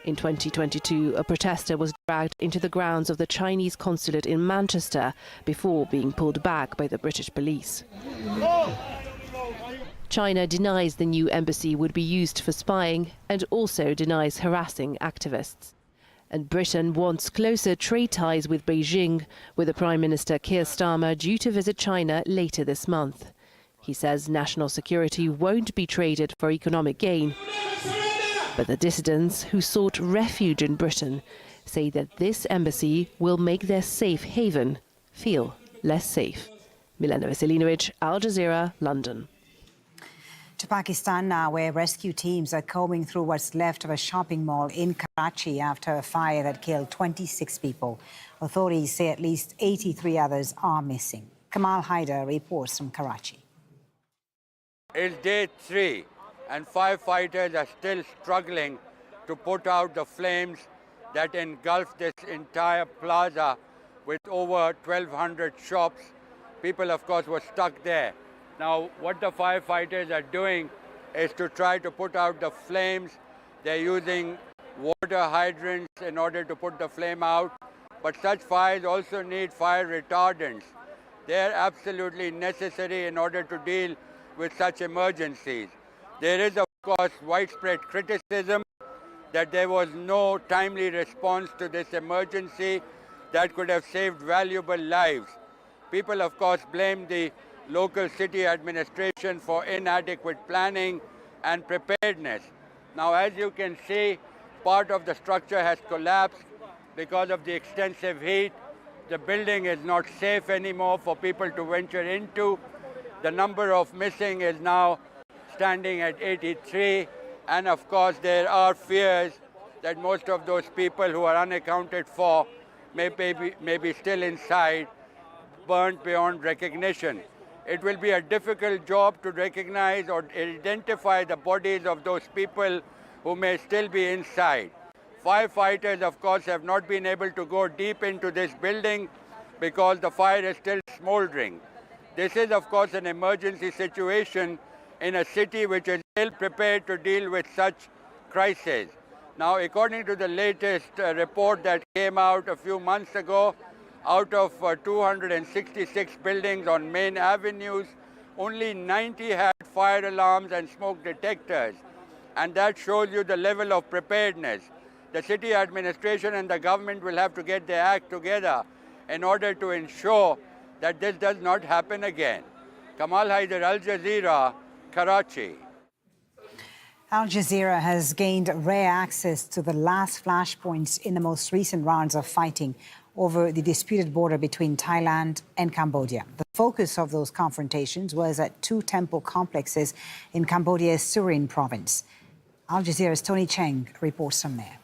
Speaker 11: In 2022, a protester was dragged into the grounds of the Chinese consulate in Manchester before being pulled back by the British police. China denies the new embassy would be used for spying and also denies harassing activists. And Britain wants closer trade ties with Beijing, with the Prime Minister Keir Starmer due to visit China later this month. He says national security won't be traded for economic gain. But the dissidents who sought refuge in Britain say that this embassy will make their safe haven feel less safe. Milena Veselinovic, Al Jazeera, London.
Speaker 29: To Pakistan now, where rescue teams are combing through what's left of a shopping mall in Karachi after a fire that killed 26 people. Authorities say at least 83 others are missing. Kamal Haider reports from Karachi.
Speaker 14: It's day 3, and firefighters are still struggling to put out the flames that engulf this entire plaza with over 1,200 shops. People, of course, were stuck there. Now, what the firefighters are doing is to try to put out the flames. They're using water hydrants in order to put the flame out. But such fires also need fire retardants. They're absolutely necessary in order to deal with such emergencies. There is, of course, widespread criticism that there was no timely response to this emergency that could have saved valuable lives. People, of course, blame the local city administration for inadequate planning and preparedness. Now, as you can see, part of the structure has collapsed because of the extensive heat. The building is not safe anymore for people to venture into. The number of missing is now standing at 83. And of course, there are fears that most of those people who are unaccounted for may be still inside, burnt beyond recognition. It will be a difficult job to recognize or identify the bodies of those people who may still be inside. Firefighters, of course, have not been able to go deep into this building because the fire is still smoldering. This is, of course, an emergency situation in a city which is ill prepared to deal with such crises. Now, according to the latest report that came out a few months ago, out of 266 buildings on main avenues, only 90 had fire alarms and smoke detectors. And that shows you the level of preparedness. The city administration and the government will have to get their act together in order to ensure that this does not happen again. Kamal Haider, Al Jazeera, Karachi.
Speaker 29: Al Jazeera has gained rare access to the last flashpoints in the most recent rounds of fighting over the disputed border between Thailand and Cambodia. The focus of those confrontations was at two temple complexes in Cambodia's Surin province. Al Jazeera's Tony Cheng reports from there.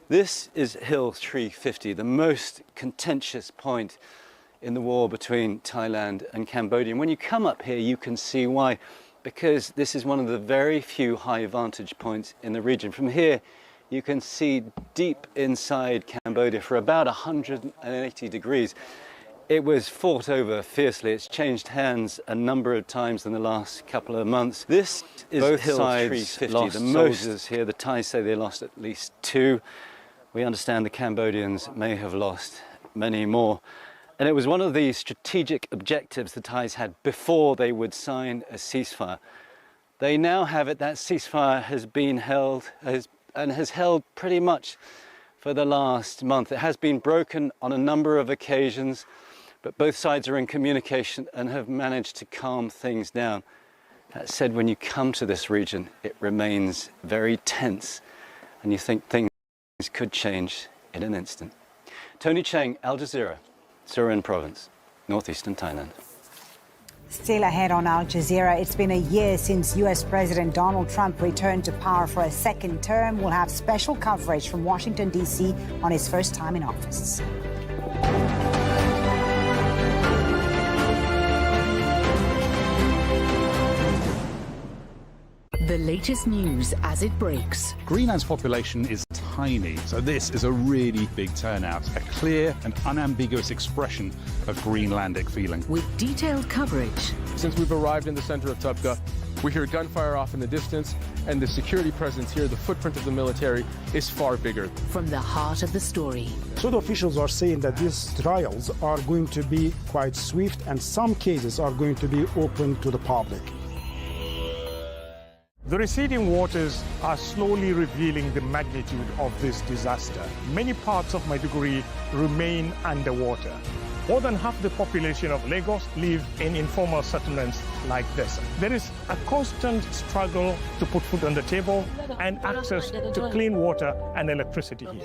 Speaker 15: This is Hill 350, the most contentious point in the war between Thailand and Cambodia. And when you come up here, you can see why. Because this is one of the very few high vantage points in the region. From here, you can see deep inside Cambodia for about 180 degrees. It was fought over fiercely. It's changed hands a number of times in the last couple of months. This is both Hill 350. Lost the soldiers here. The Thais say they lost at least 2. We understand the Cambodians may have lost many more. And it was one of the strategic objectives the Thais had before they would sign a ceasefire. They now have it. That ceasefire has been held and has held pretty much for the last month. It has been broken on a number of occasions, but both sides are in communication and have managed to calm things down. That said, when you come to this region, it remains very tense, and you think things could change in an instant. Tony Cheng, Al Jazeera, Surin province, northeastern Thailand.
Speaker 29: Still ahead on Al Jazeera, it's been a year since US President Donald Trump returned to power for a second term. We'll have special coverage from Washington, D.C. on his first time in office.
Speaker 16: The latest news as it breaks.
Speaker 18: Greenland's population is tiny, so this is a really big turnout, a clear and unambiguous expression of Greenlandic feeling.
Speaker 16: With detailed coverage.
Speaker 1: Since we've arrived in the center of Tupka, we hear gunfire off in the distance, and the security presence here, the footprint of the military, is far bigger.
Speaker 16: From the heart of the story.
Speaker 10: So the officials are saying that these trials are going to be quite swift, and some cases are going to be open to the public.
Speaker 19: The receding waters are slowly revealing the magnitude of this disaster. Many parts of Maiduguri remain underwater. More than half the population of Lagos live in informal settlements like this. There is a constant struggle to put food on the table and access to clean water and electricity here.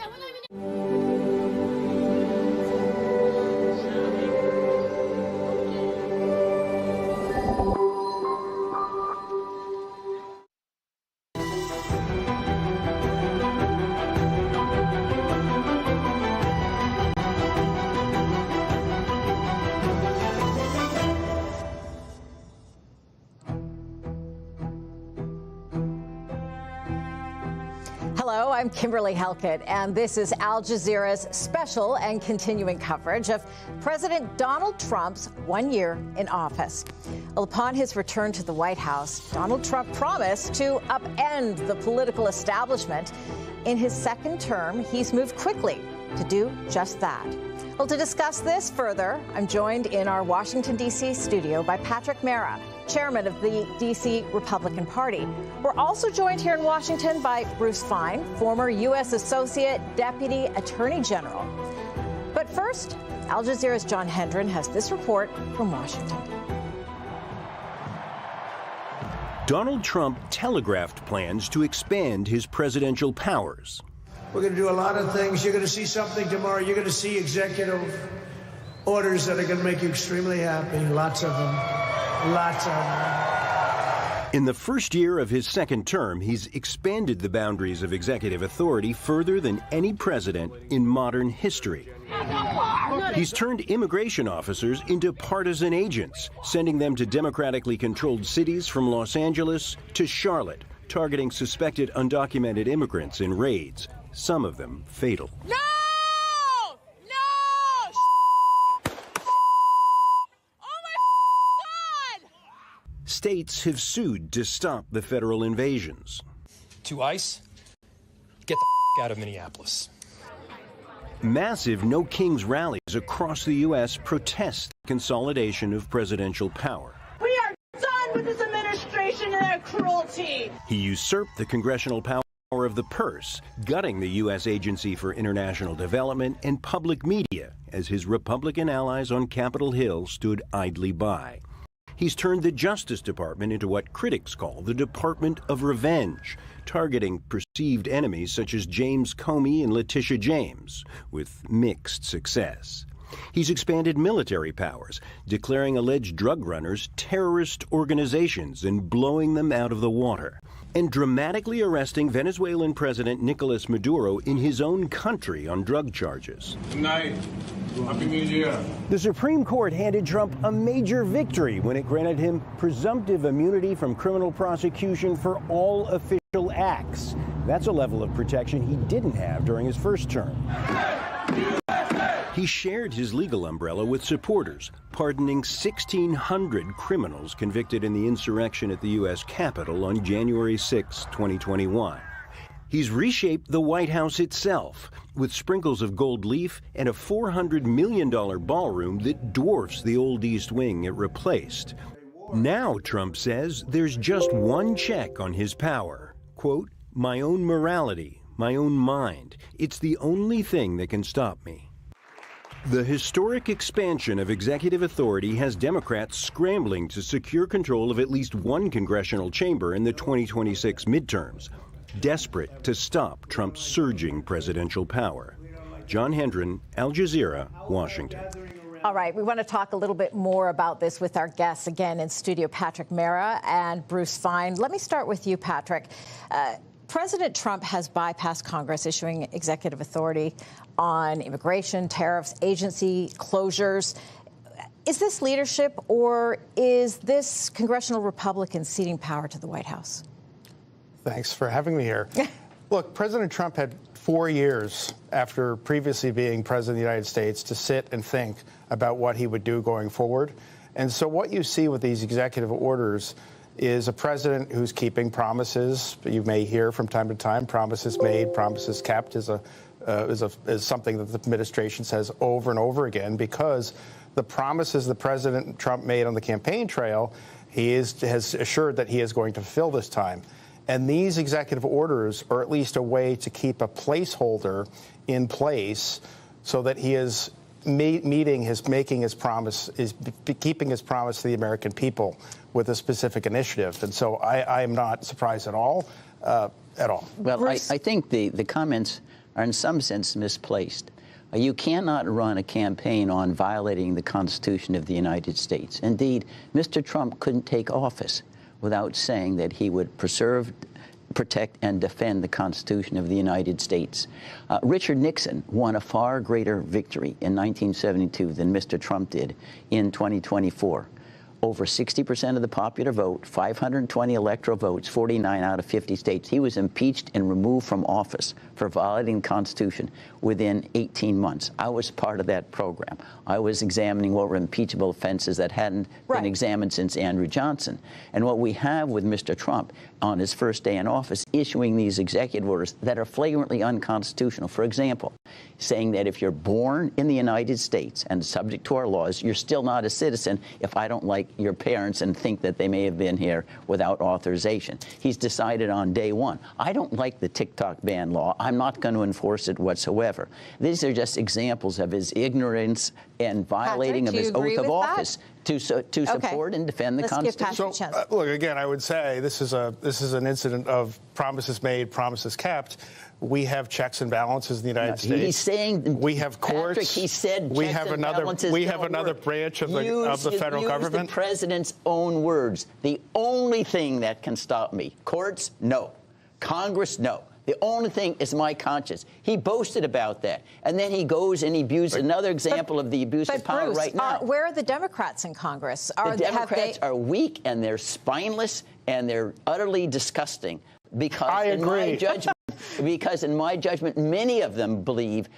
Speaker 20: Hello, I'm Kimberly Halkett, and this is Al Jazeera's special and continuing coverage of President Donald Trump's 1 year in office. Well, upon his return to the White House, Donald Trump promised to upend the political establishment. In his second term, he's moved quickly to do just that. Well, to discuss this further, I'm joined in our Washington, D.C. studio by Patrick Mara, chairman of the D.C. Republican Party. We're also joined here in Washington by Bruce Fein, former U.S. Associate Deputy Attorney General. But first, Al Jazeera's John Hendren has this report from Washington.
Speaker 21: Donald Trump telegraphed plans to expand his presidential powers.
Speaker 22: We're going to do a lot of things. You're going to see something tomorrow. You're going to see executive orders that are going to make you extremely happy. Lots of them. Lots of them.
Speaker 21: In the first year of his second term, he's expanded the boundaries of executive authority further than any president in modern history. He's turned immigration officers into partisan agents, sending them to democratically controlled cities from Los Angeles to Charlotte, targeting suspected undocumented immigrants in raids, some of them fatal.
Speaker 23: No!
Speaker 21: States have sued to stop the federal invasions.
Speaker 24: To ICE, get the out of Minneapolis.
Speaker 21: Massive No Kings rallies across the U.S. protest the consolidation of presidential power.
Speaker 23: We are done with this administration and their cruelty.
Speaker 21: He usurped the congressional power power of the purse, gutting the U.S. Agency for International Development and public media as his Republican allies on Capitol Hill stood idly by. He's turned the Justice Department into what critics call the Department of Revenge, targeting perceived enemies such as James Comey and Letitia James, with mixed success. He's expanded military powers, declaring alleged drug runners terrorist organizations and blowing them out of the water, and dramatically arresting Venezuelan President Nicolas Maduro in his own country on drug charges.
Speaker 2: Good night. Happy New Year.
Speaker 21: The Supreme Court handed Trump a major victory when it granted him presumptive immunity from criminal prosecution for all official acts. That's a level of protection he didn't have during his first term. He shared his legal umbrella with supporters, pardoning 1,600 criminals convicted in the insurrection at the U.S. Capitol on January 6, 2021. He's reshaped the White House itself, with sprinkles of gold leaf and a $400 million ballroom that dwarfs the old East Wing it replaced. Now, Trump says, there's just one check on his power. Quote, "My own morality, my own mind. It's the only thing that can stop me." The historic expansion of executive authority has Democrats scrambling to secure control of at least one congressional chamber in the 2026 midterms, desperate to stop Trump's surging presidential power. John Hendren, Al Jazeera, Washington.
Speaker 20: All right, we want to talk a little bit more about this with our guests again in studio, Patrick Mera and Bruce Fein. Let me start with you, Patrick. President Trump has bypassed Congress, issuing executive authority on immigration, tariffs, agency closures. Is this leadership, or is this congressional Republicans ceding power to the White House?
Speaker 3: Thanks for having me here. Look, President Trump had 4 years after previously being president of the United States to sit and think about what he would do going forward. And so what you see with these executive orders is a president who's keeping promises. You may hear from time to time promises made, promises kept is something that the administration says over and over again, because the promises that President Trump made on the campaign trail, has assured that he is going to fulfill this time. And these executive orders are at least a way to keep a placeholder in place so that he is keeping his promise to the American people with a specific initiative. And so I am not surprised at all.
Speaker 4: Well, I think the comments are in some sense misplaced. You cannot run a campaign on violating the Constitution of the United States. Indeed, Mr. Trump couldn't take office without saying that he would preserve, protect, and defend the Constitution of the United States. Richard Nixon won a far greater victory in 1972 than Mr. Trump did in 2024. Over 60% of the popular vote, 520 electoral votes, 49 out of 50 states. He was impeached and removed from office for violating the Constitution within 18 months. I was part of that program. I was examining what were impeachable offenses that hadn't been examined since Andrew Johnson. And what we have with Mr. Trump on his first day in office, issuing these executive orders that are flagrantly unconstitutional. For example, saying that if you're born in the United States and subject to our laws, you're still not a citizen if I don't like your parents and think that they may have been here without authorization. He's decided on day one, I don't like the TikTok ban law. I'm not going to enforce it whatsoever. These are just examples of his ignorance and violating of his oath of office to support and defend the Constitution.
Speaker 3: So, look, again, I would say this is an incident of promises made, promises kept. We have checks and balances in the United States.
Speaker 4: He's saying
Speaker 3: we have courts.
Speaker 4: Patrick, he said
Speaker 3: we have another branch of the federal government.
Speaker 4: Use the president's own words. The only thing that can stop me, courts, no. Congress, no. The only thing is my conscience. He boasted about that. And then he goes and he abuses another example of the abuse of power right now.
Speaker 20: Where are the Democrats in Congress?
Speaker 4: The Democrats are weak and they're spineless and they're utterly disgusting. Because in my judgment, many of them believe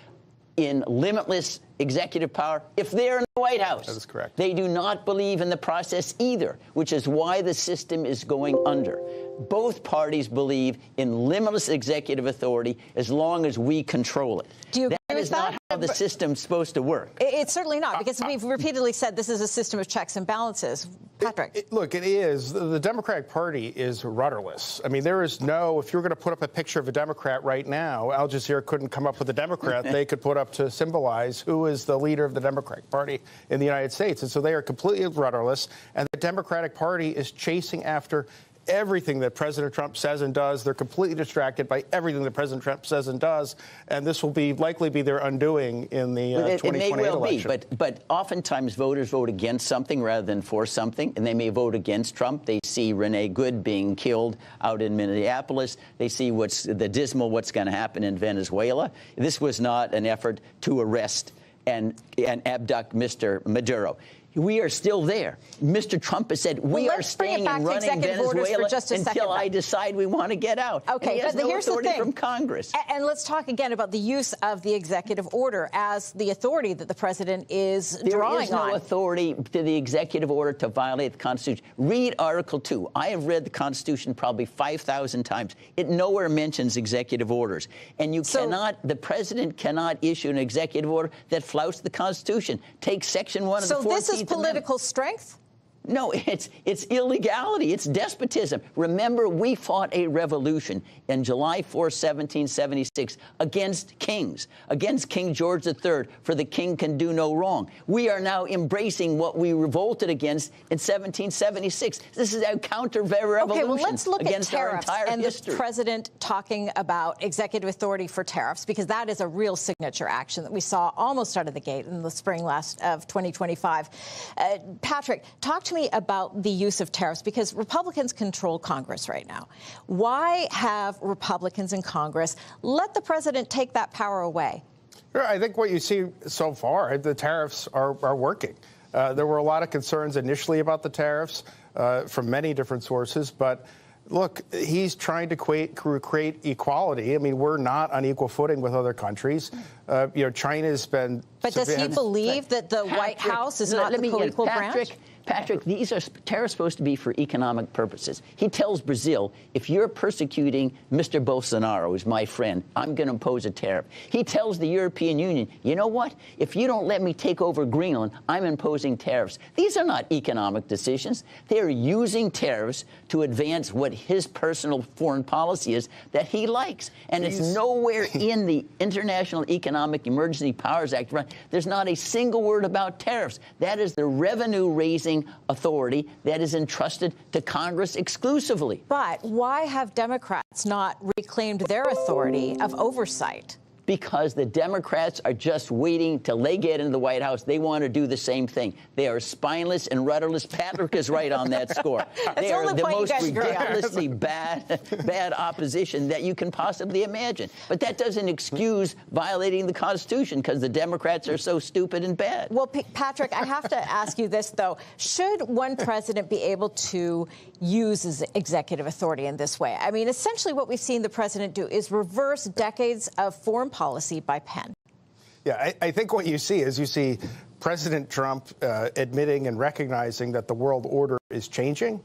Speaker 4: in limitless executive power if they're in the White House.
Speaker 3: That is correct.
Speaker 4: They do not believe in the process either, which is why the system is going under. Both parties believe in limitless executive authority as long as we control it.
Speaker 20: Do you agree
Speaker 4: That is not how the system's supposed to work.
Speaker 20: It's certainly not, because we've repeatedly said this is a system of checks and balances. Patrick.
Speaker 3: Look, it is. The Democratic Party is rudderless. I mean, there is no, if you're going to put up a picture of a Democrat right now, Al Jazeera couldn't come up with a Democrat they could put up to symbolize who is the leader of the Democratic Party in the United States. And so they are completely rudderless. And the Democratic Party is chasing after everything that President Trump says and does. They're completely distracted by everything that President Trump says and does, and this will likely be their undoing in the 2028
Speaker 4: It may well
Speaker 3: election.
Speaker 4: be, but oftentimes voters vote against something rather than for something, and they may vote against Trump. They see Renee Good being killed out in Minneapolis. They see what's going to happen in Venezuela. This was not an effort to arrest and abduct Mr. Maduro. We are still there. Mr. Trump has said we are staying and running Venezuela until I decide we want to get out.
Speaker 20: Okay,
Speaker 4: and he has
Speaker 20: but
Speaker 4: no
Speaker 20: here's
Speaker 4: authority
Speaker 20: the thing.
Speaker 4: from Congress.
Speaker 20: And let's talk again about the use of the executive order as the authority that the president is drawing on.
Speaker 4: There is no authority to the executive order to violate the Constitution. Read Article 2. I have read the Constitution probably 5,000 times. It nowhere mentions executive orders. And the president cannot issue an executive order that flouts the Constitution. Take Section 1 of the 14th Amendment.
Speaker 20: So this is political strength?
Speaker 4: No, it's illegality. It's despotism. Remember, we fought a revolution in July 4, 1776 against kings, against King George III, for the king can do no wrong. We are now embracing what we revolted against in 1776. This is a counter-revolution
Speaker 20: Okay, well, let's look
Speaker 4: against
Speaker 20: at
Speaker 4: our
Speaker 20: tariffs
Speaker 4: entire
Speaker 20: and
Speaker 4: history.
Speaker 20: the president talking about executive authority for tariffs, because that is a real signature action that we saw almost out of the gate in the spring of 2025. Patrick, talk to me about the use of tariffs, because Republicans control Congress right now. Why have Republicans in Congress let the president take that power away?
Speaker 3: I think what you see so far, the tariffs are working. There were a lot of concerns initially about the tariffs from many different sources, but look, he's trying to create equality. I mean, we're not on equal footing with other countries. China's been...
Speaker 20: But does he believe that the White House is not the co-equal branch?
Speaker 4: Patrick, these are tariffs supposed to be for economic purposes. He tells Brazil, if you're persecuting Mr. Bolsonaro, who's my friend, I'm going to impose a tariff. He tells the European Union, you know what? If you don't let me take over Greenland, I'm imposing tariffs. These are not economic decisions. They're using tariffs to advance what his personal foreign policy is that he likes. And it's nowhere in the International Economic Emergency Powers Act. There's not a single word about tariffs. That is the revenue-raising authority that is entrusted to Congress exclusively.
Speaker 20: But why have Democrats not reclaimed their authority of oversight?
Speaker 4: Because the Democrats are just waiting till they get into the White House. They want to do the same thing. They are spineless and rudderless. Patrick is right on that score. They are the most ridiculously bad opposition that you can possibly imagine. But that doesn't excuse violating the Constitution, because the Democrats are so stupid and bad.
Speaker 20: Well, Patrick, I have to ask you this, though. Should one president be able to use his executive authority in this way? I mean, essentially what we've seen the president do is reverse decades of foreign policy by pen.
Speaker 3: Yeah, I think what you see President Trump admitting and recognizing that the world order is changing.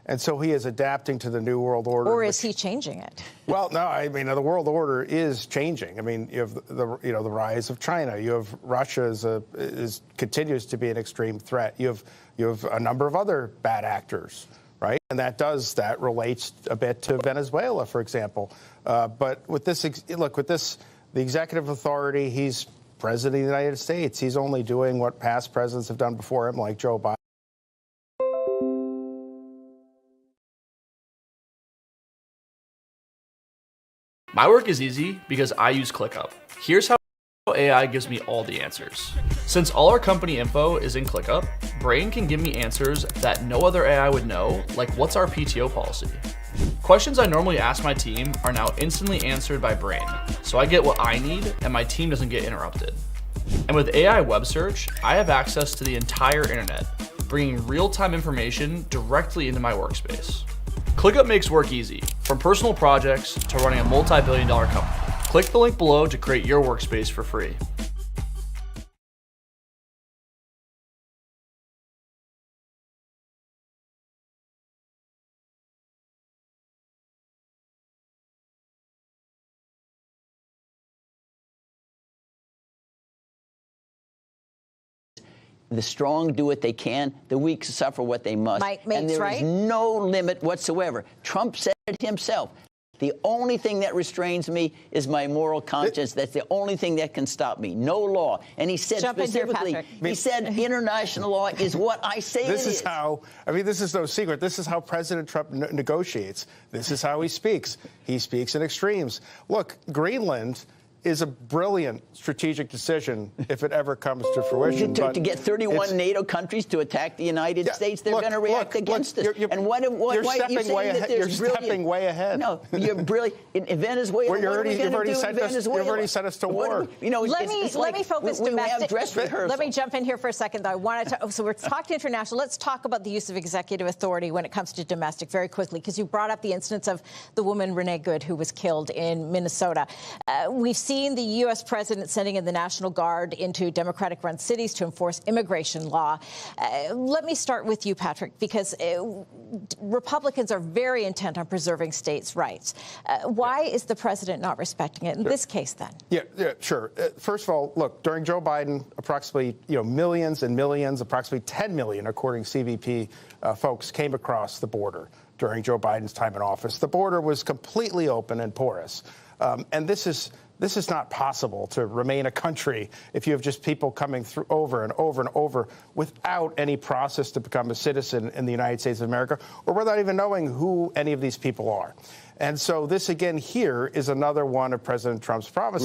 Speaker 3: And so he is adapting to the new world order.
Speaker 20: Or is he changing it?
Speaker 3: Well, no, I mean, the world order is changing. I mean, you have the rise of China. You have Russia continues to be an extreme threat. You have a number of other bad actors, right? And that relates a bit to Venezuela, for example. But with this, the executive authority, he's president of the United States. He's only doing what past presidents have done before him, like Joe Biden.
Speaker 5: My work is easy because I use ClickUp. Here's how AI gives me all the answers. Since all our company info is in ClickUp, Brain can give me answers that no other AI would know, like what's our PTO policy. Questions I normally ask my team are now instantly answered by Brain, so I get what I need and my team doesn't get interrupted. And with AI web search, I have access to the entire internet, bringing real-time information directly into my workspace. ClickUp makes work easy, from personal projects to running a multi-billion-dollar company. Click the link below to create your workspace for free.
Speaker 4: The strong do what they can. The weak suffer what they must. And there is no limit whatsoever. Trump said it himself. The only thing that restrains me is my moral conscience. That's the only thing that can stop me. No law. And he said specifically, he said international law is what I say it is.
Speaker 3: This is how, I mean, this is no secret. This is how President Trump negotiates. This is how he speaks. He speaks in extremes. Look, Greenland is a brilliant strategic decision if it ever comes to fruition.
Speaker 4: To get 31 NATO countries to attack the United States, they're going to react against us.
Speaker 3: And why you're stepping way ahead.
Speaker 4: No, you're brilliant. In Venezuela, what are we going to do in Venezuela?
Speaker 3: You've already sent us to war.
Speaker 20: Let me focus domestic.
Speaker 4: Let
Speaker 20: me jump in here for a second, though. I wanted to. So we're talking international. Let's talk about the use of executive authority when it comes to domestic very quickly, because you brought up the instance of the woman Renee Good who was killed in Minnesota. We've seen the U.S. president sending in the National Guard into Democratic-run cities to enforce immigration law. Let me start with you, Patrick, because Republicans are very intent on preserving states' rights. Why is the president not respecting it in this case, then?
Speaker 3: Yeah, sure. First of all, look, during Joe Biden, approximately millions and millions, approximately 10 million, according to CBP folks, came across the border during Joe Biden's time in office. The border was completely open and porous. And this is not possible to remain a country if you have just people coming through over and over and over without any process to become a citizen in the United States of America, or without even knowing who any of these people are. And so this, again, here is another one of President Trump's promises.